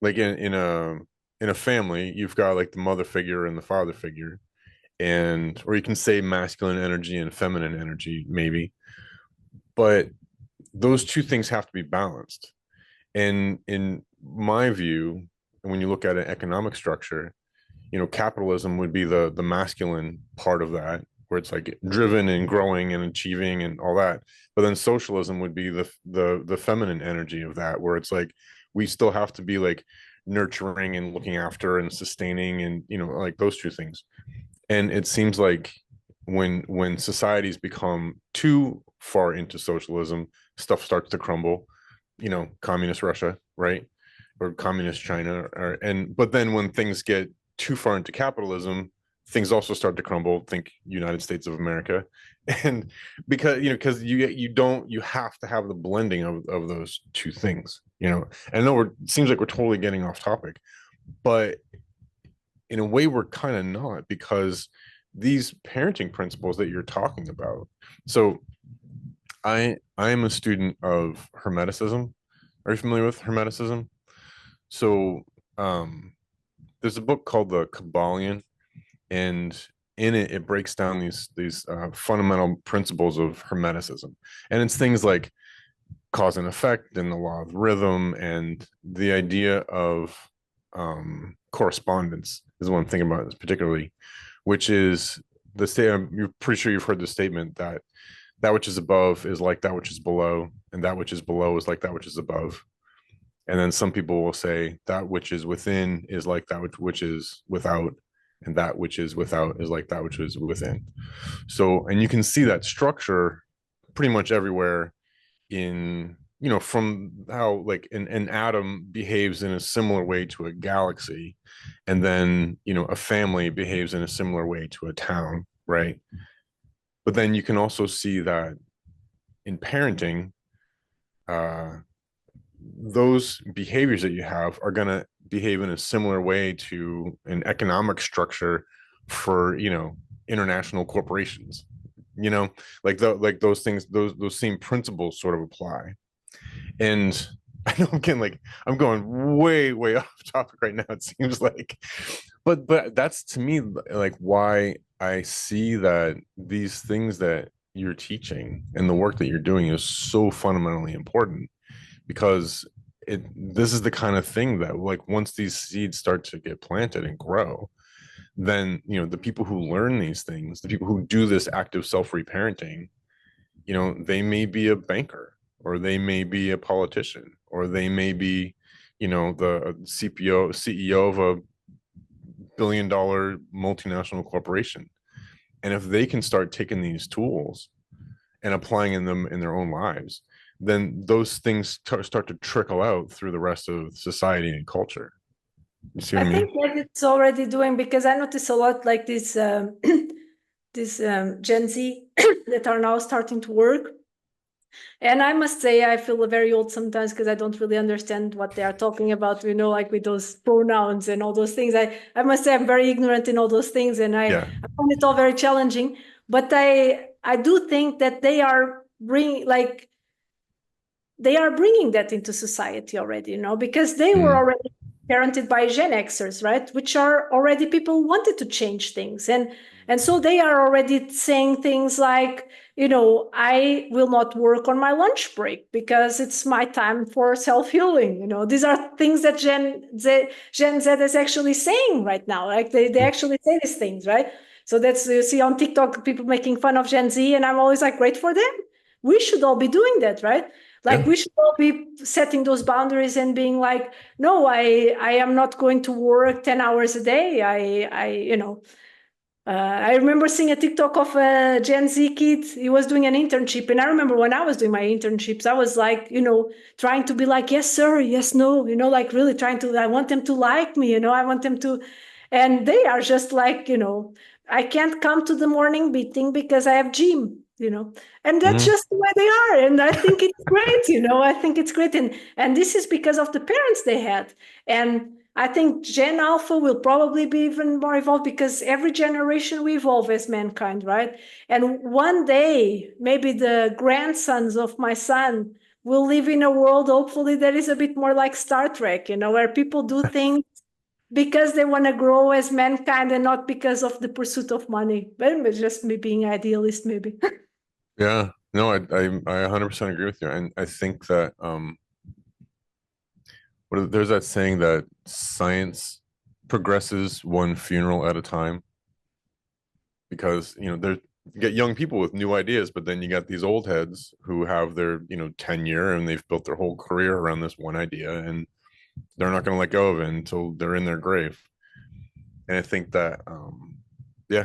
like in a family, you've got like the mother figure and the father figure, and or you can say masculine energy and feminine energy maybe, but those two things have to be balanced. And in my view, when you look at an economic structure, capitalism would be the masculine part of that, where it's like driven and growing and achieving and all that. But then socialism would be the feminine energy of that, where it's like we still have to be like nurturing and looking after and sustaining, and like those two things. And it seems like when societies become too far into socialism, stuff starts to crumble. Communist Russia, right? Or communist China, but then when things get too far into capitalism, things also start to crumble. Think United States of America. And because you have to have the blending of those two things. And I know it seems like we're totally getting off topic, but in a way we're kind of not, because these parenting principles that you're talking about. So I am a student of Hermeticism. Are you familiar with Hermeticism? So there's a book called The Kabbalion, and in it it breaks down these fundamental principles of Hermeticism, and it's things like cause and effect and the law of rhythm, and the idea of correspondence is one thing about this particularly, which is the state. You're pretty sure you've heard the statement that that which is above is like that which is below, and that which is below is like that which is above. And then some people will say that which is within is like that which is without, and that which is without is like that which is within. So, and you can see that structure pretty much everywhere in, from how like an atom behaves in a similar way to a galaxy, and then, a family behaves in a similar way to a town, right? But then you can also see that in parenting, those behaviors that you have are going to behave in a similar way to an economic structure for, international corporations, like those things, those same principles sort of apply. And I know I'm going way off topic right now, it seems like, but that's to me like why I see that these things that you're teaching and the work that you're doing is so fundamentally important, because this is the kind of thing that, like, once these seeds start to get planted and grow, then the people who learn these things, the people who do this active self-reparenting, they may be a banker, or they may be a politician, or they may be the CEO of a billion-dollar multinational corporation. And if they can start taking these tools and applying them in their own lives, then those things start to trickle out through the rest of society and culture. You see what I mean? think that it's already doing, because I notice a lot like this this Gen Z that are now starting to work. And I must say, I feel very old sometimes because I don't really understand what they are talking about, like with those pronouns and all those things. I must say I'm very ignorant in all those things, and I find it all very challenging. But I do think that they are bringing that into society already, because they were already parented by Gen Xers, right? Which are already people who wanted to change things. And so they are already saying things like, I will not work on my lunch break because it's my time for self-healing. These are things that Gen Z is actually saying right now. Like they actually say these things, right? So that's, you see on TikTok, people making fun of Gen Z, and I'm always like, great for them. We should all be doing that, right? Like we should all be setting those boundaries and being like, no, I am not going to work 10 hours a day. I remember seeing a TikTok of a Gen Z kid. He was doing an internship. And I remember when I was doing my internships, I was like, trying to be like, yes, sir, yes, no, like really trying to, I want them to like me, I want them to, and they are just like, I can't come to the morning meeting because I have gym, and that's just the way they are. And I think it's great, I think it's great. And this is because of the parents they had. And I think Gen Alpha will probably be even more evolved because every generation we evolve as mankind, right? And one day, maybe the grandsons of my son will live in a world, hopefully, that is a bit more like Star Trek, where people do things because they want to grow as mankind and not because of the pursuit of money. But it's just me being idealist, maybe. Yeah, no, I 100% agree with you. And I think that there's that saying that science progresses one funeral at a time, because there you get young people with new ideas, but then you got these old heads who have their tenure, and they've built their whole career around this one idea, and they're not going to let go of it until they're in their grave. And I think that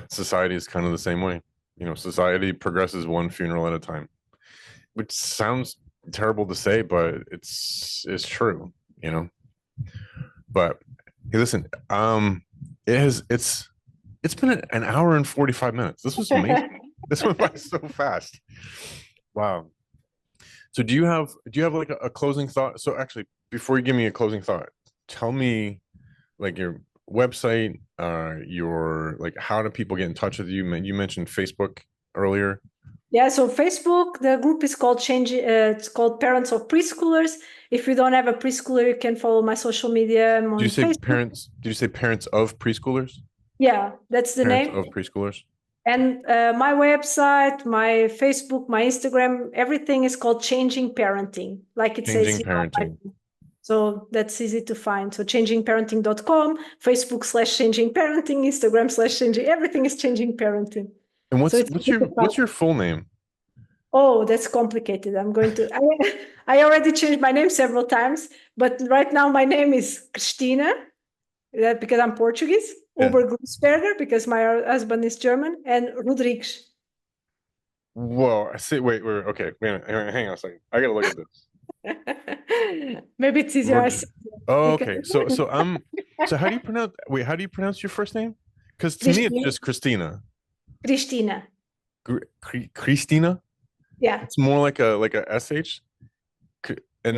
society is kind of the same way. Society progresses one funeral at a time, which sounds terrible to say, but it's true. But hey, listen, it's been an hour and 45 minutes. This was amazing. This went by so fast. Wow. So do you have like a closing thought? So actually, before you give me a closing thought, tell me like your website, your like, how do people get in touch with you? You mentioned Facebook earlier. Yeah, so Facebook, the group is called it's called Parents of Preschoolers. If you don't have a preschooler, you can follow my social media on Did you say Facebook. parents? Did you say parents of preschoolers? Yeah, that's the Parents name. of preschoolers. And my website, my Facebook, my Instagram, everything is called Changing Parenting, like it says Changing here on my parenting. phone. So that's easy to find. So changingparenting.com, Facebook/Changing Parenting, Instagram/Changing, everything is Changing Parenting. And So what's your full name? Oh, that's complicated. I already changed my name several times, but right now my name is Cristina, because I'm Portuguese, Yeah. Obergrussberger, because my husband is German, and Rodrigues. Whoa, I see. Wait, okay. Wait, hang on a second. I gotta look at this. Maybe it's easier. Oh, okay. So how do you pronounce? Wait, how do you pronounce your first name? Because to me, it's just Cristina. Cristina. Cristina. Yeah. It's more like a sh. And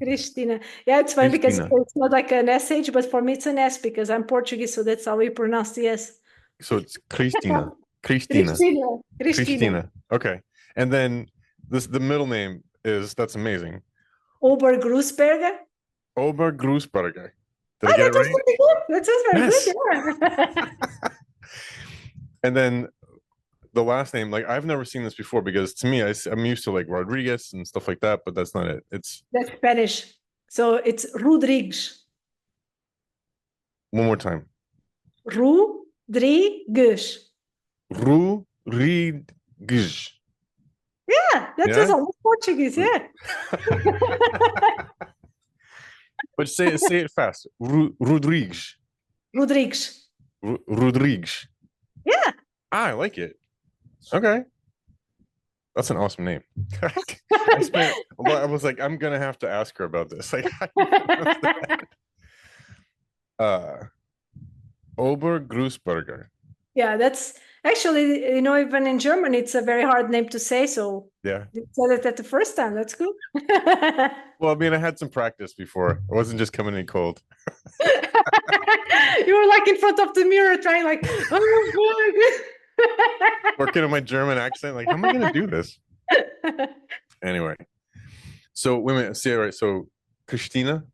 Cristina. Yeah, it's fine because it's not like an sh, but for me it's an s because I'm Portuguese, so that's how we pronounce the s. So it's Cristina. Cristina. Okay. And then the middle name that's amazing. Obergrussberger. Obergrussberger. Did I get it right? That sounds very good. Yeah. And then the last name, like I've never seen this before, because to me, I'm used to like Rodriguez and stuff like that, but that's not it. That's Spanish. So it's Rodrigues. One more time. Rodrigues. Rodrigues. Yeah, that's almost Portuguese. Yeah. But say it fast. Rodrigues. Rodrigues. Rodrigues. Yeah. I like it. Okay. That's an awesome name. I was like, I'm gonna have to ask her about this. Like, Obergrussberger. Yeah, that's actually, even in German, it's a very hard name to say. So yeah, you said it at the first time. That's good. Well, I mean, I had some practice before. I wasn't just coming in cold. You were like in front of the mirror trying like, oh my God. Working on my German accent. Like, how am I going to do this? Anyway. So, women, see, all right. So, Cristina,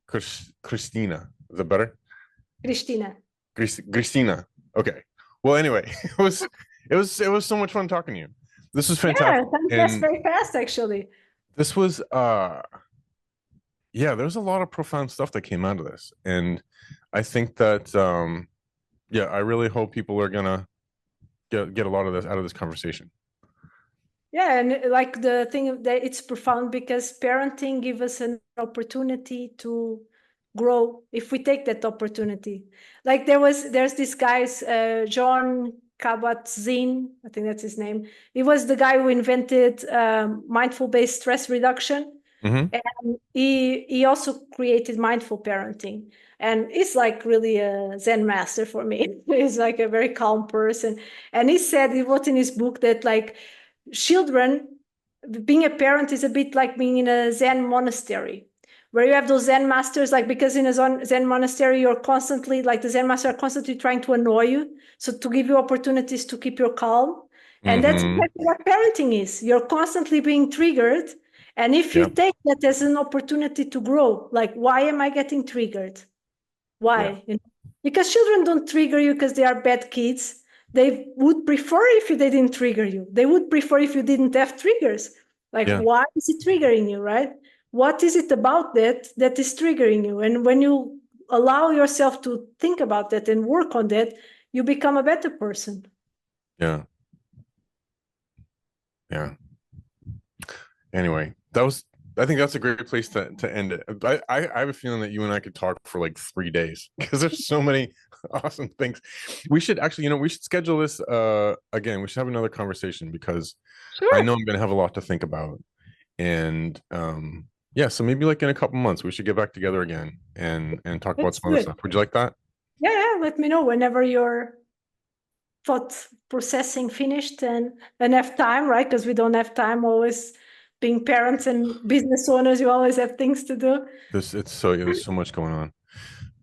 Cristina. Is that better? Cristina. Cristina. Okay. Well, anyway, it was so much fun talking to you. This was Yeah, fantastic. that's And very fast, actually. this was yeah, there's a lot of profound stuff that came out of this. And I think that yeah, I really hope people are gonna get a lot of this out of this conversation. Yeah, and like the thing that it's profound because parenting gives us an opportunity to grow if we take that opportunity. Like there's this guy's John Kabat-Zinn, I think that's his name. He was the guy who invented mindful-based stress reduction. Mm-hmm. And he also created mindful parenting. And he's like really a Zen master for me. He's like a very calm person. And he wrote in his book that like children, being a parent is a bit like being in a Zen monastery, where you have those Zen masters, like because in a Zen monastery, you're constantly, like the Zen master are constantly trying to annoy you. So to give you opportunities to keep your calm. And that's Mm-hmm. exactly what parenting is. You're constantly being triggered. And if you Yeah. take that as an opportunity to grow, like, why am I getting triggered? Why? Yeah. Because children don't trigger you because they are bad kids. They would prefer if they didn't trigger you. They would prefer if you didn't have triggers. Like, Yeah. why is it triggering you, right? What is it about that is triggering you? And when you allow yourself to think about that and work on that, you become a better person. Yeah. Yeah. Anyway, I think that's a great place to end it. I have a feeling that you and I could talk for like 3 days because there's so many awesome things. We should actually, we should schedule this again. We should have another conversation because I know I'm gonna have a lot to think about. And yeah, so maybe like in a couple months we should get back together again and talk about It's some other good. stuff. Would you like that? Yeah, let me know whenever your thought processing finished and have time, right? Because we don't have time always. Being parents and business owners, you always have things to do. There's so much going on.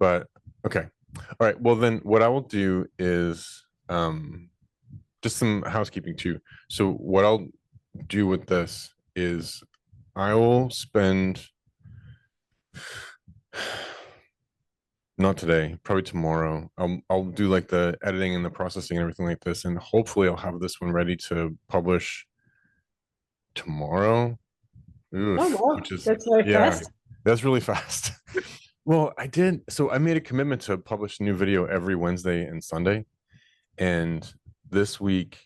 But okay. All right. Well then what I will do is just some housekeeping too. So what I'll do with this is I will spend not today, probably tomorrow. I'll do like the editing and the processing and everything like this, and hopefully I'll have this one ready to publish tomorrow. Oof, Oh, wow. which is That's very fast. that's really fast. Well, I made a commitment to publish a new video every Wednesday and Sunday. And this week,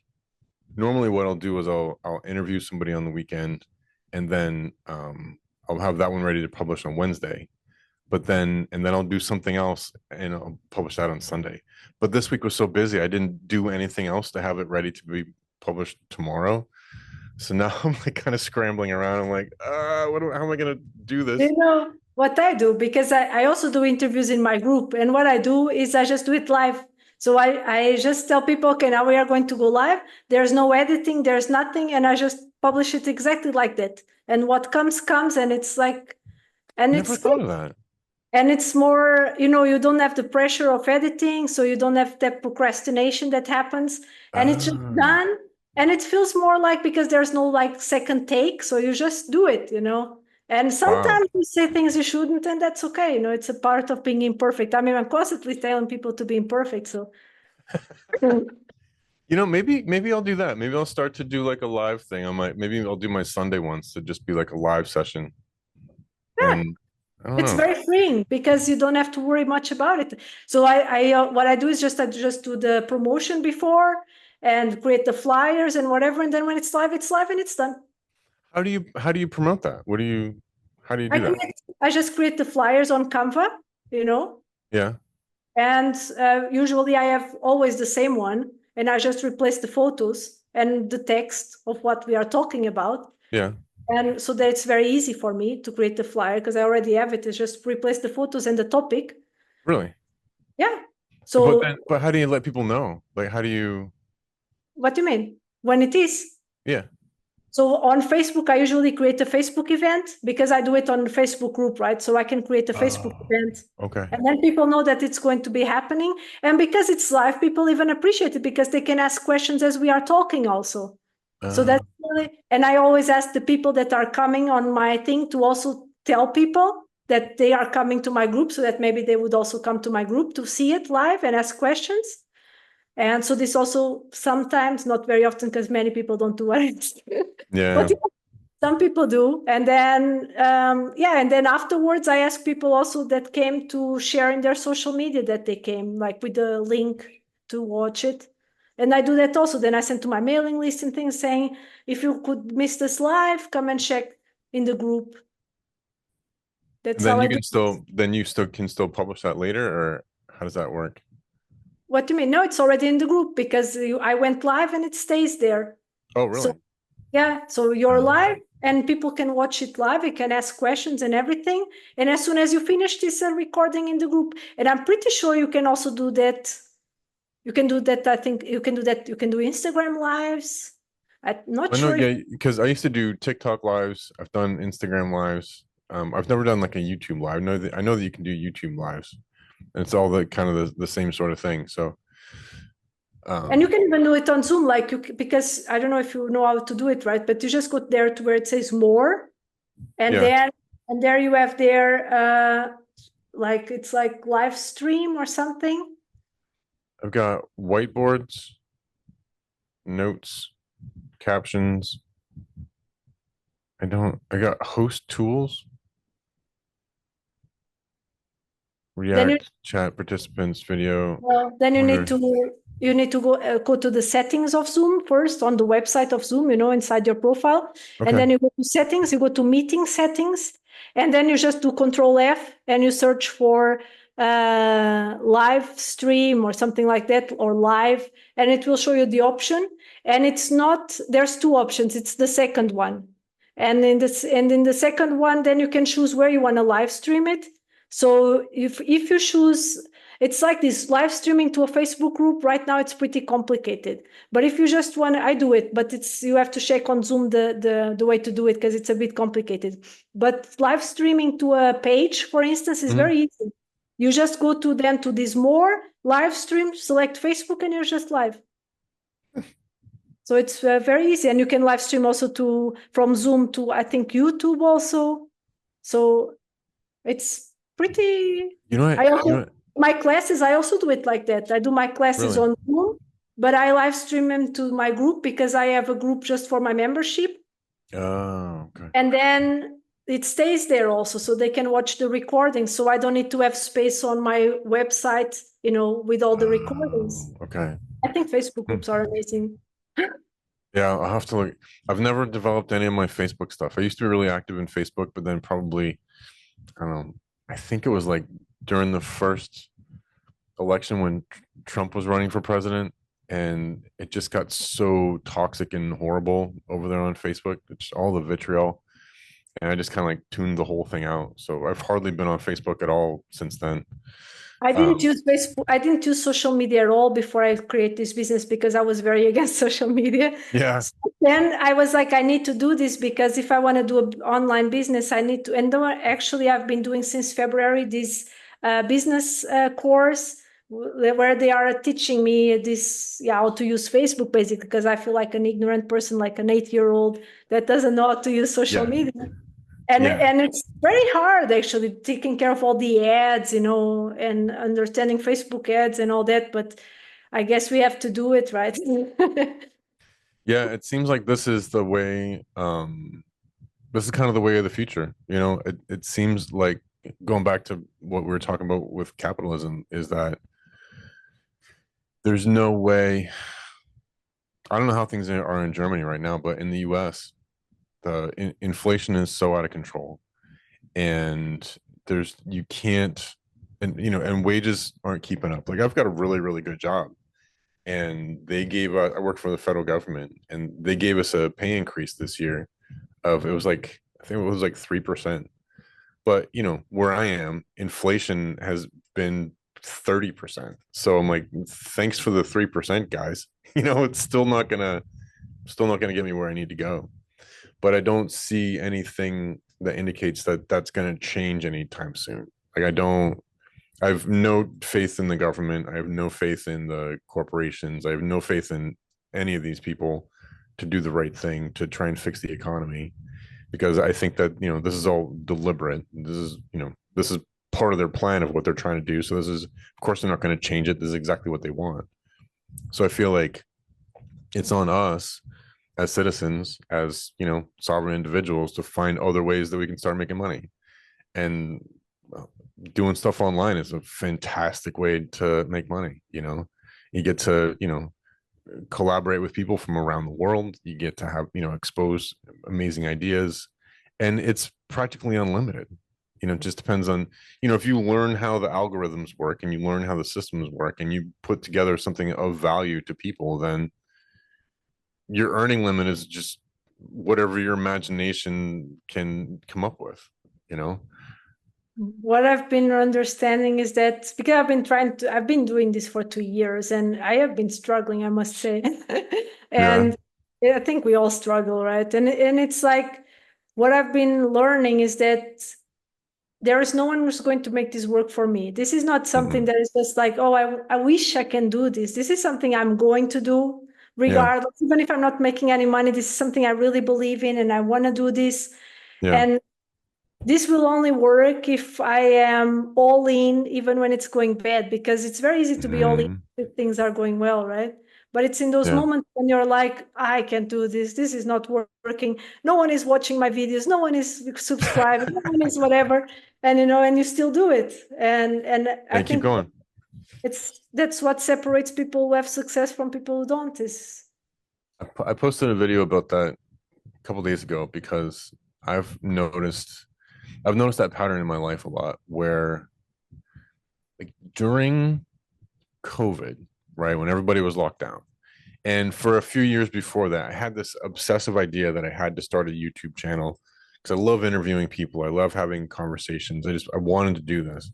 normally what I'll do is I'll interview somebody on the weekend and then I'll have that one ready to publish on Wednesday. But then I'll do something else and I'll publish that on Sunday. But this week was so busy, I didn't do anything else to have it ready to be published tomorrow. So now I'm like kind of scrambling around. I'm like, how am I gonna do this? You know what I do? Because I also do interviews in my group. And what I do is I just do it live. So I just tell people, okay, now we are going to go live. There's no editing, there's nothing. And I just publish it exactly like that. And what comes, and it's like, and Never it's thought of that. And it's more, you don't have the pressure of editing, so you don't have that procrastination that happens, and it's just done. And it feels more like, because there's no like second take, so you just do it, And sometimes you say things you shouldn't, and that's okay. It's a part of being imperfect. I mean, I'm constantly telling people to be imperfect, so. Maybe I'll do that. Maybe I'll start to do like a live thing. Maybe I'll do my Sunday ones to just be like a live session. Yeah. And I don't It's know. very freeing because you don't have to worry much about it. So what I do is I just do the promotion before and create the flyers and whatever, and then when it's live and it's done. How do you promote that? How do you do that? I just create the flyers on Canva, Yeah. and usually I have always the same one, and I just replace the photos and the text of what we are talking about. Yeah. And so that it's very easy for me to create the flyer because I already have it. It's just replace the photos and the topic. Really? Yeah. So, but how do you let people know? Like, how do you? What do you mean? When it is? Yeah. So on Facebook, I usually create a Facebook event because I do it on the Facebook group, right? So I can create a Facebook event. Okay. And then people know that it's going to be happening. And because it's live, people even appreciate it because they can ask questions as we are talking also. So that's really, and I always ask the people that are coming on my thing to also tell people that they are coming to my group, so that maybe they would also come to my group to see it live and ask questions. And so this also sometimes, not very often, because many people don't do it. Yeah. But some people do. And then, and then afterwards, I ask people also that came to share in their social media that they came, like with the link to watch it. And I do that also. Then I send to my mailing list and things saying, if you could miss this live, come and check in the group. That's then how you I do. you can still publish that later, or how does that work? What do you mean? No, it's already in the group because I went live and it stays there. Oh, really? So, yeah, so you're live and people can watch it live. You can ask questions and everything. And as soon as you finish this recording in the group, and I'm pretty sure you can also do that. You can do that. I think you can do that. You can do Instagram lives. I'm not I know, sure. yeah, because I used to do TikTok lives. I've done Instagram lives. I've never done like a YouTube live. I know that you can do YouTube lives. And it's all the kind of the same sort of thing. So And you can even do it on Zoom, like because I don't know if you know how to do it, right? But you just go there to where it says more, and yeah. there you have there like it's like live stream or something. I've got whiteboards, notes, captions. I got host tools, React, chat, participants, video. Well, then you need to go to the settings of Zoom first on the website of Zoom, inside your profile. Okay. And then you go to settings, you go to meeting settings, and then you just do Control F and you search for live stream or something like that, or live, and it will show you the option. And there's two options. It's the second one. And in the second one, then you can choose where you want to live stream it. So if you choose, it's like this live streaming to a Facebook group. Right now, it's pretty complicated. But if you just want, I do it, but you have to check on Zoom the way to do it because it's a bit complicated. But live streaming to a page, for instance, is very easy. You just go to this more live stream, select Facebook, and you're just live. So it's very easy, and you can live stream also from Zoom to, I think, YouTube also. So it's pretty. My classes, I also do it like that. I do my classes on Zoom, but I live stream them to my group because I have a group just for my membership. Oh, okay. And then it stays there also, so they can watch the recording. So I don't need to have space on my website, with all the recordings. Okay. I think Facebook groups are amazing. Yeah, I'll have to look. I've never developed any of my Facebook stuff. I used to be really active in Facebook, but then probably, I don't know, I think it was like during the first election when Trump was running for president, and it just got so toxic and horrible over there on Facebook. It's all the vitriol. And I just kind of like tuned the whole thing out. So I've hardly been on Facebook at all since then. I didn't use Facebook. I didn't use social media at all before I create this business because I was very against social media. Yeah. So then I was like, I need to do this because if I want to do an online business, I need to. And actually, I've been doing since February this business course where they are teaching me this, how to use Facebook, basically, because I feel like an ignorant person, like an 8-year-old that doesn't know how to use social media. And it's very hard, actually, taking care of all the ads, and understanding Facebook ads and all that. But I guess we have to do it, right? Yeah, it seems like this is the way. This is kind of the way of the future. It seems like, going back to what we were talking about with capitalism, is that there's no way. I don't know how things are in Germany right now, but in the US, the inflation is so out of control, and you can't, and wages aren't keeping up. Like, I've got a really, really good job, and they gave I work for the federal government, and they gave us a pay increase this year I think it was like 3%. But where I am, inflation has been 30%. So I'm like, thanks for the 3%, guys. It's still not gonna get me where I need to go. But I don't see anything that indicates that that's gonna change anytime soon. Like, I have no faith in the government. I have no faith in the corporations. I have no faith in any of these people to do the right thing to try and fix the economy. because I think that, this is all deliberate. This is part of their plan of what they're trying to do. So this is, of course, they're not going to change it. This is exactly what they want. So I feel like it's on us as citizens, as, sovereign individuals, to find other ways that we can start making money. And doing stuff online is a fantastic way to make money. You get to, collaborate with people from around the world. You get to have, expose amazing ideas, and it's practically unlimited. It just depends on, if you learn how the algorithms work and you learn how the systems work and you put together something of value to people, then your earning limit is just whatever your imagination can come up with, What I've been understanding is that, because I've been doing this for 2 years, and I have been struggling, I must say. And I think we all struggle, right? And it's like, what I've been learning is that there is no one who's going to make this work for me. This is not something that is just like, oh, I wish I can do this. This is something I'm going to do regardless, even if I'm not making any money. This is something I really believe in, and I want to do this. And this will only work if I am all in, even when it's going bad, because it's very easy to be all in if things are going well, right? But it's in those moments when you're like, I can't do this. This is not working. No one is watching my videos. No one is subscribing. No one is whatever. And, and you still do it. And I keep think going. That's what separates people who have success from people who don't. I posted a video about that a couple days ago because I've noticed that pattern in my life a lot, where like during COVID, right, when everybody was locked down, and for a few years before that, I had this obsessive idea that I had to start a YouTube channel because I love interviewing people. I love having conversations. I wanted to do this.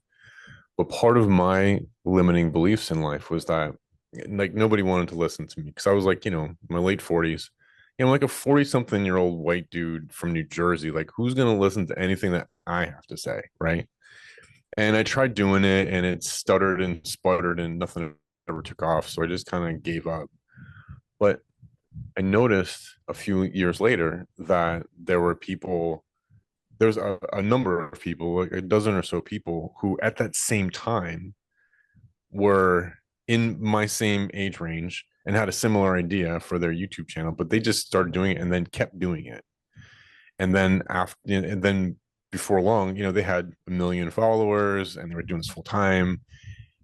But part of my limiting beliefs in life was that, like, nobody wanted to listen to me because I was like, my late 40s. I'm like a 40-something-year-old white dude from New Jersey. Like, who's going to listen to anything that I have to say, right? And I tried doing it, and it stuttered and sputtered, and nothing ever took off. So I just kind of gave up. But I noticed a few years later that there's a number of people, like a dozen or so people, who at that same time were in my same age range and had a similar idea for their YouTube channel, but they just started doing it and then kept doing it. And then before long, they had 1 million followers and they were doing this full time.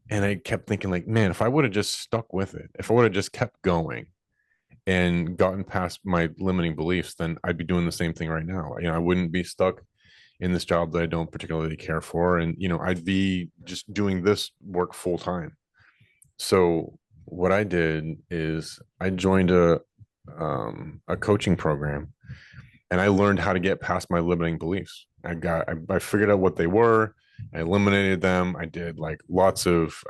And I kept thinking, like, man, if I would have just stuck with it, if I would have just kept going and gotten past my limiting beliefs, then I'd be doing the same thing right now. I wouldn't be stuck in this job that I don't particularly care for. And, I'd be just doing this work full time. So what I did is I joined a coaching program, and I learned how to get past my limiting beliefs. I figured out what they were. I eliminated them. I did like lots of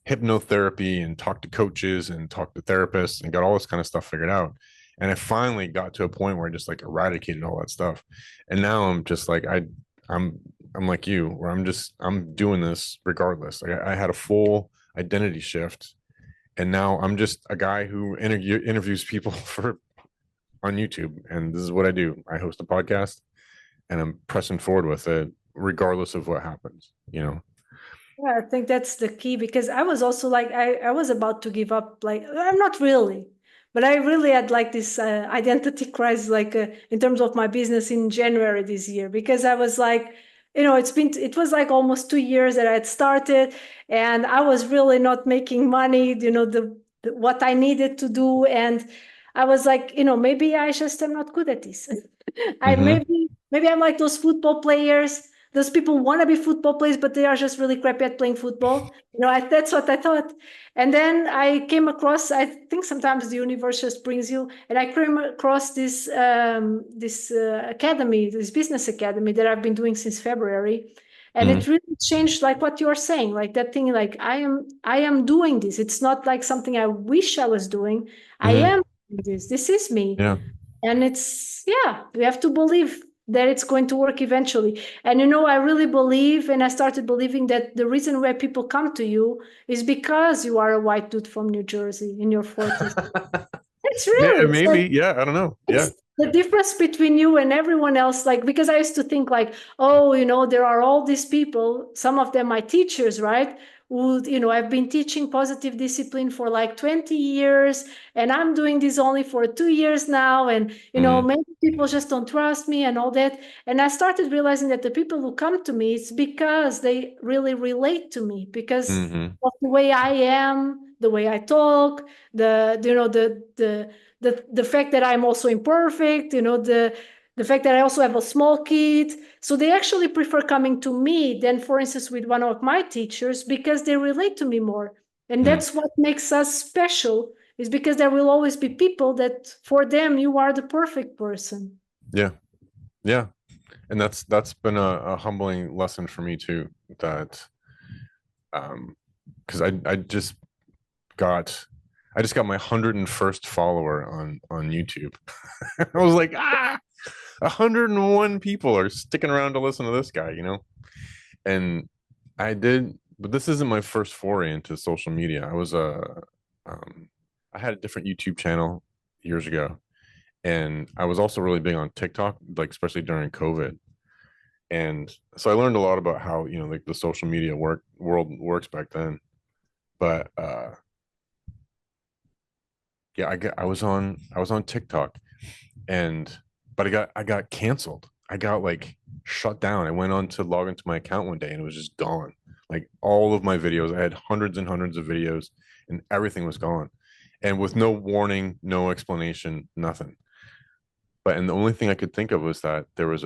hypnotherapy and talked to coaches and talked to therapists and got all this kind of stuff figured out. And I finally got to a point where I just like eradicated all that stuff. And now I'm just like, I'm like you, where I'm doing this regardless. Like I had a full identity shift, and now I'm just a guy who interviews people on YouTube, and this is what I do. I host a podcast, and I'm pressing forward with it regardless of what happens. Yeah, I think that's the key, because I was also like, I was about to give up. Like, I'm not really, but I really had like this identity crisis, like in terms of my business in January this year, because I was like, it was like almost 2 years that I had started, and I was really not making money, what I needed to do. And I was like, maybe I just am not good at this. Maybe I'm like those football players. Those people want to be football players, but they are just really crappy at playing football. That's what I thought. And then I came across, I think sometimes the universe just brings you, and I came across this academy, this business academy that I've been doing since February. And it really changed, like what you're saying, like that thing, like I am doing this. It's not like something I wish I was doing. I am doing this. This is me. Yeah. And we have to believe that it's going to work eventually. And, I really believe, and I started believing, that the reason why people come to you is because you are a white dude from New Jersey in your 40s. It's really, maybe. Yeah. I don't know. Yeah. the difference between you and everyone else, like, because I used to think like, oh, there are all these people, some of them my teachers, right? Who, I've been teaching positive discipline for like 20 years, and I'm doing this only for 2 years now. And, many people just don't trust me and all that. And I started realizing that the people who come to me, it's because they really relate to me because of the way I am, the way I talk, the fact that I'm also imperfect, the fact that I also have a small kid. So they actually prefer coming to me than, for instance, with one of my teachers, because they relate to me more. And that's what makes us special, is because there will always be people that for them, you are the perfect person. Yeah. Yeah. And that's been a humbling lesson for me too, that because I just got my 101st follower on YouTube. I was like, 101 people are sticking around to listen to this guy, And but this isn't my first foray into social media. I had a different YouTube channel years ago, and I was also really big on TikTok, like especially during COVID. And so I learned a lot about how, like the social media world works back then. But yeah, I was on TikTok, but I got canceled. I got like shut down. I went on to log into my account one day and it was just gone. Like all of my videos, I had hundreds and hundreds of videos, and everything was gone. And with no warning, no explanation, nothing. And the only thing I could think of was that there was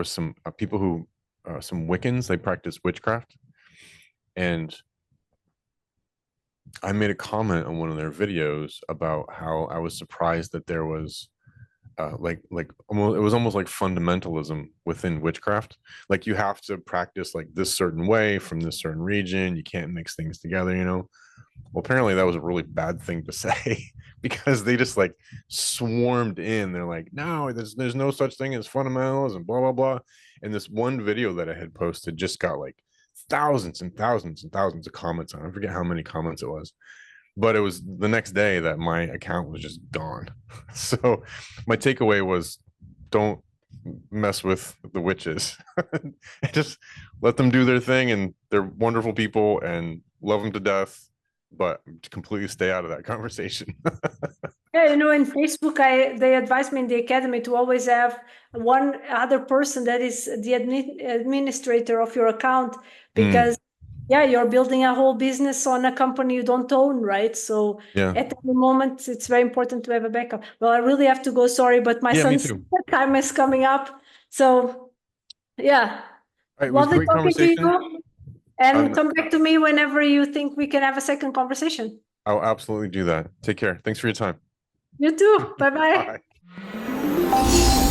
some people who, some Wiccans, they practice witchcraft. And I made a comment on one of their videos about how I was surprised that there was it was almost like fundamentalism within witchcraft. Like you have to practice like this certain way from this certain region. You can't mix things together, Well, apparently that was a really bad thing to say because they just like swarmed in. They're like, no, there's no such thing as fundamentals and blah, blah, blah. And this one video that I had posted just got like thousands and thousands and thousands of comments on it. I forget how many comments it was, but it was the next day that my account was just gone. So my takeaway was, don't mess with the witches. Just let them do their thing, and they're wonderful people and love them to death, but completely stay out of that conversation. Yeah, in Facebook, they advise me in the academy to always have one other person that is the administrator of your account, because you're building a whole business on a company you don't own, right? So at the moment, it's very important to have a backup. Well, I really have to go, sorry, but my son's time is coming up. So yeah, it was lovely great talking to conversation. you. And come back to me whenever you think we can have a second conversation. I'll absolutely do that. Take care. Thanks for your time. You too. Bye-bye. Bye.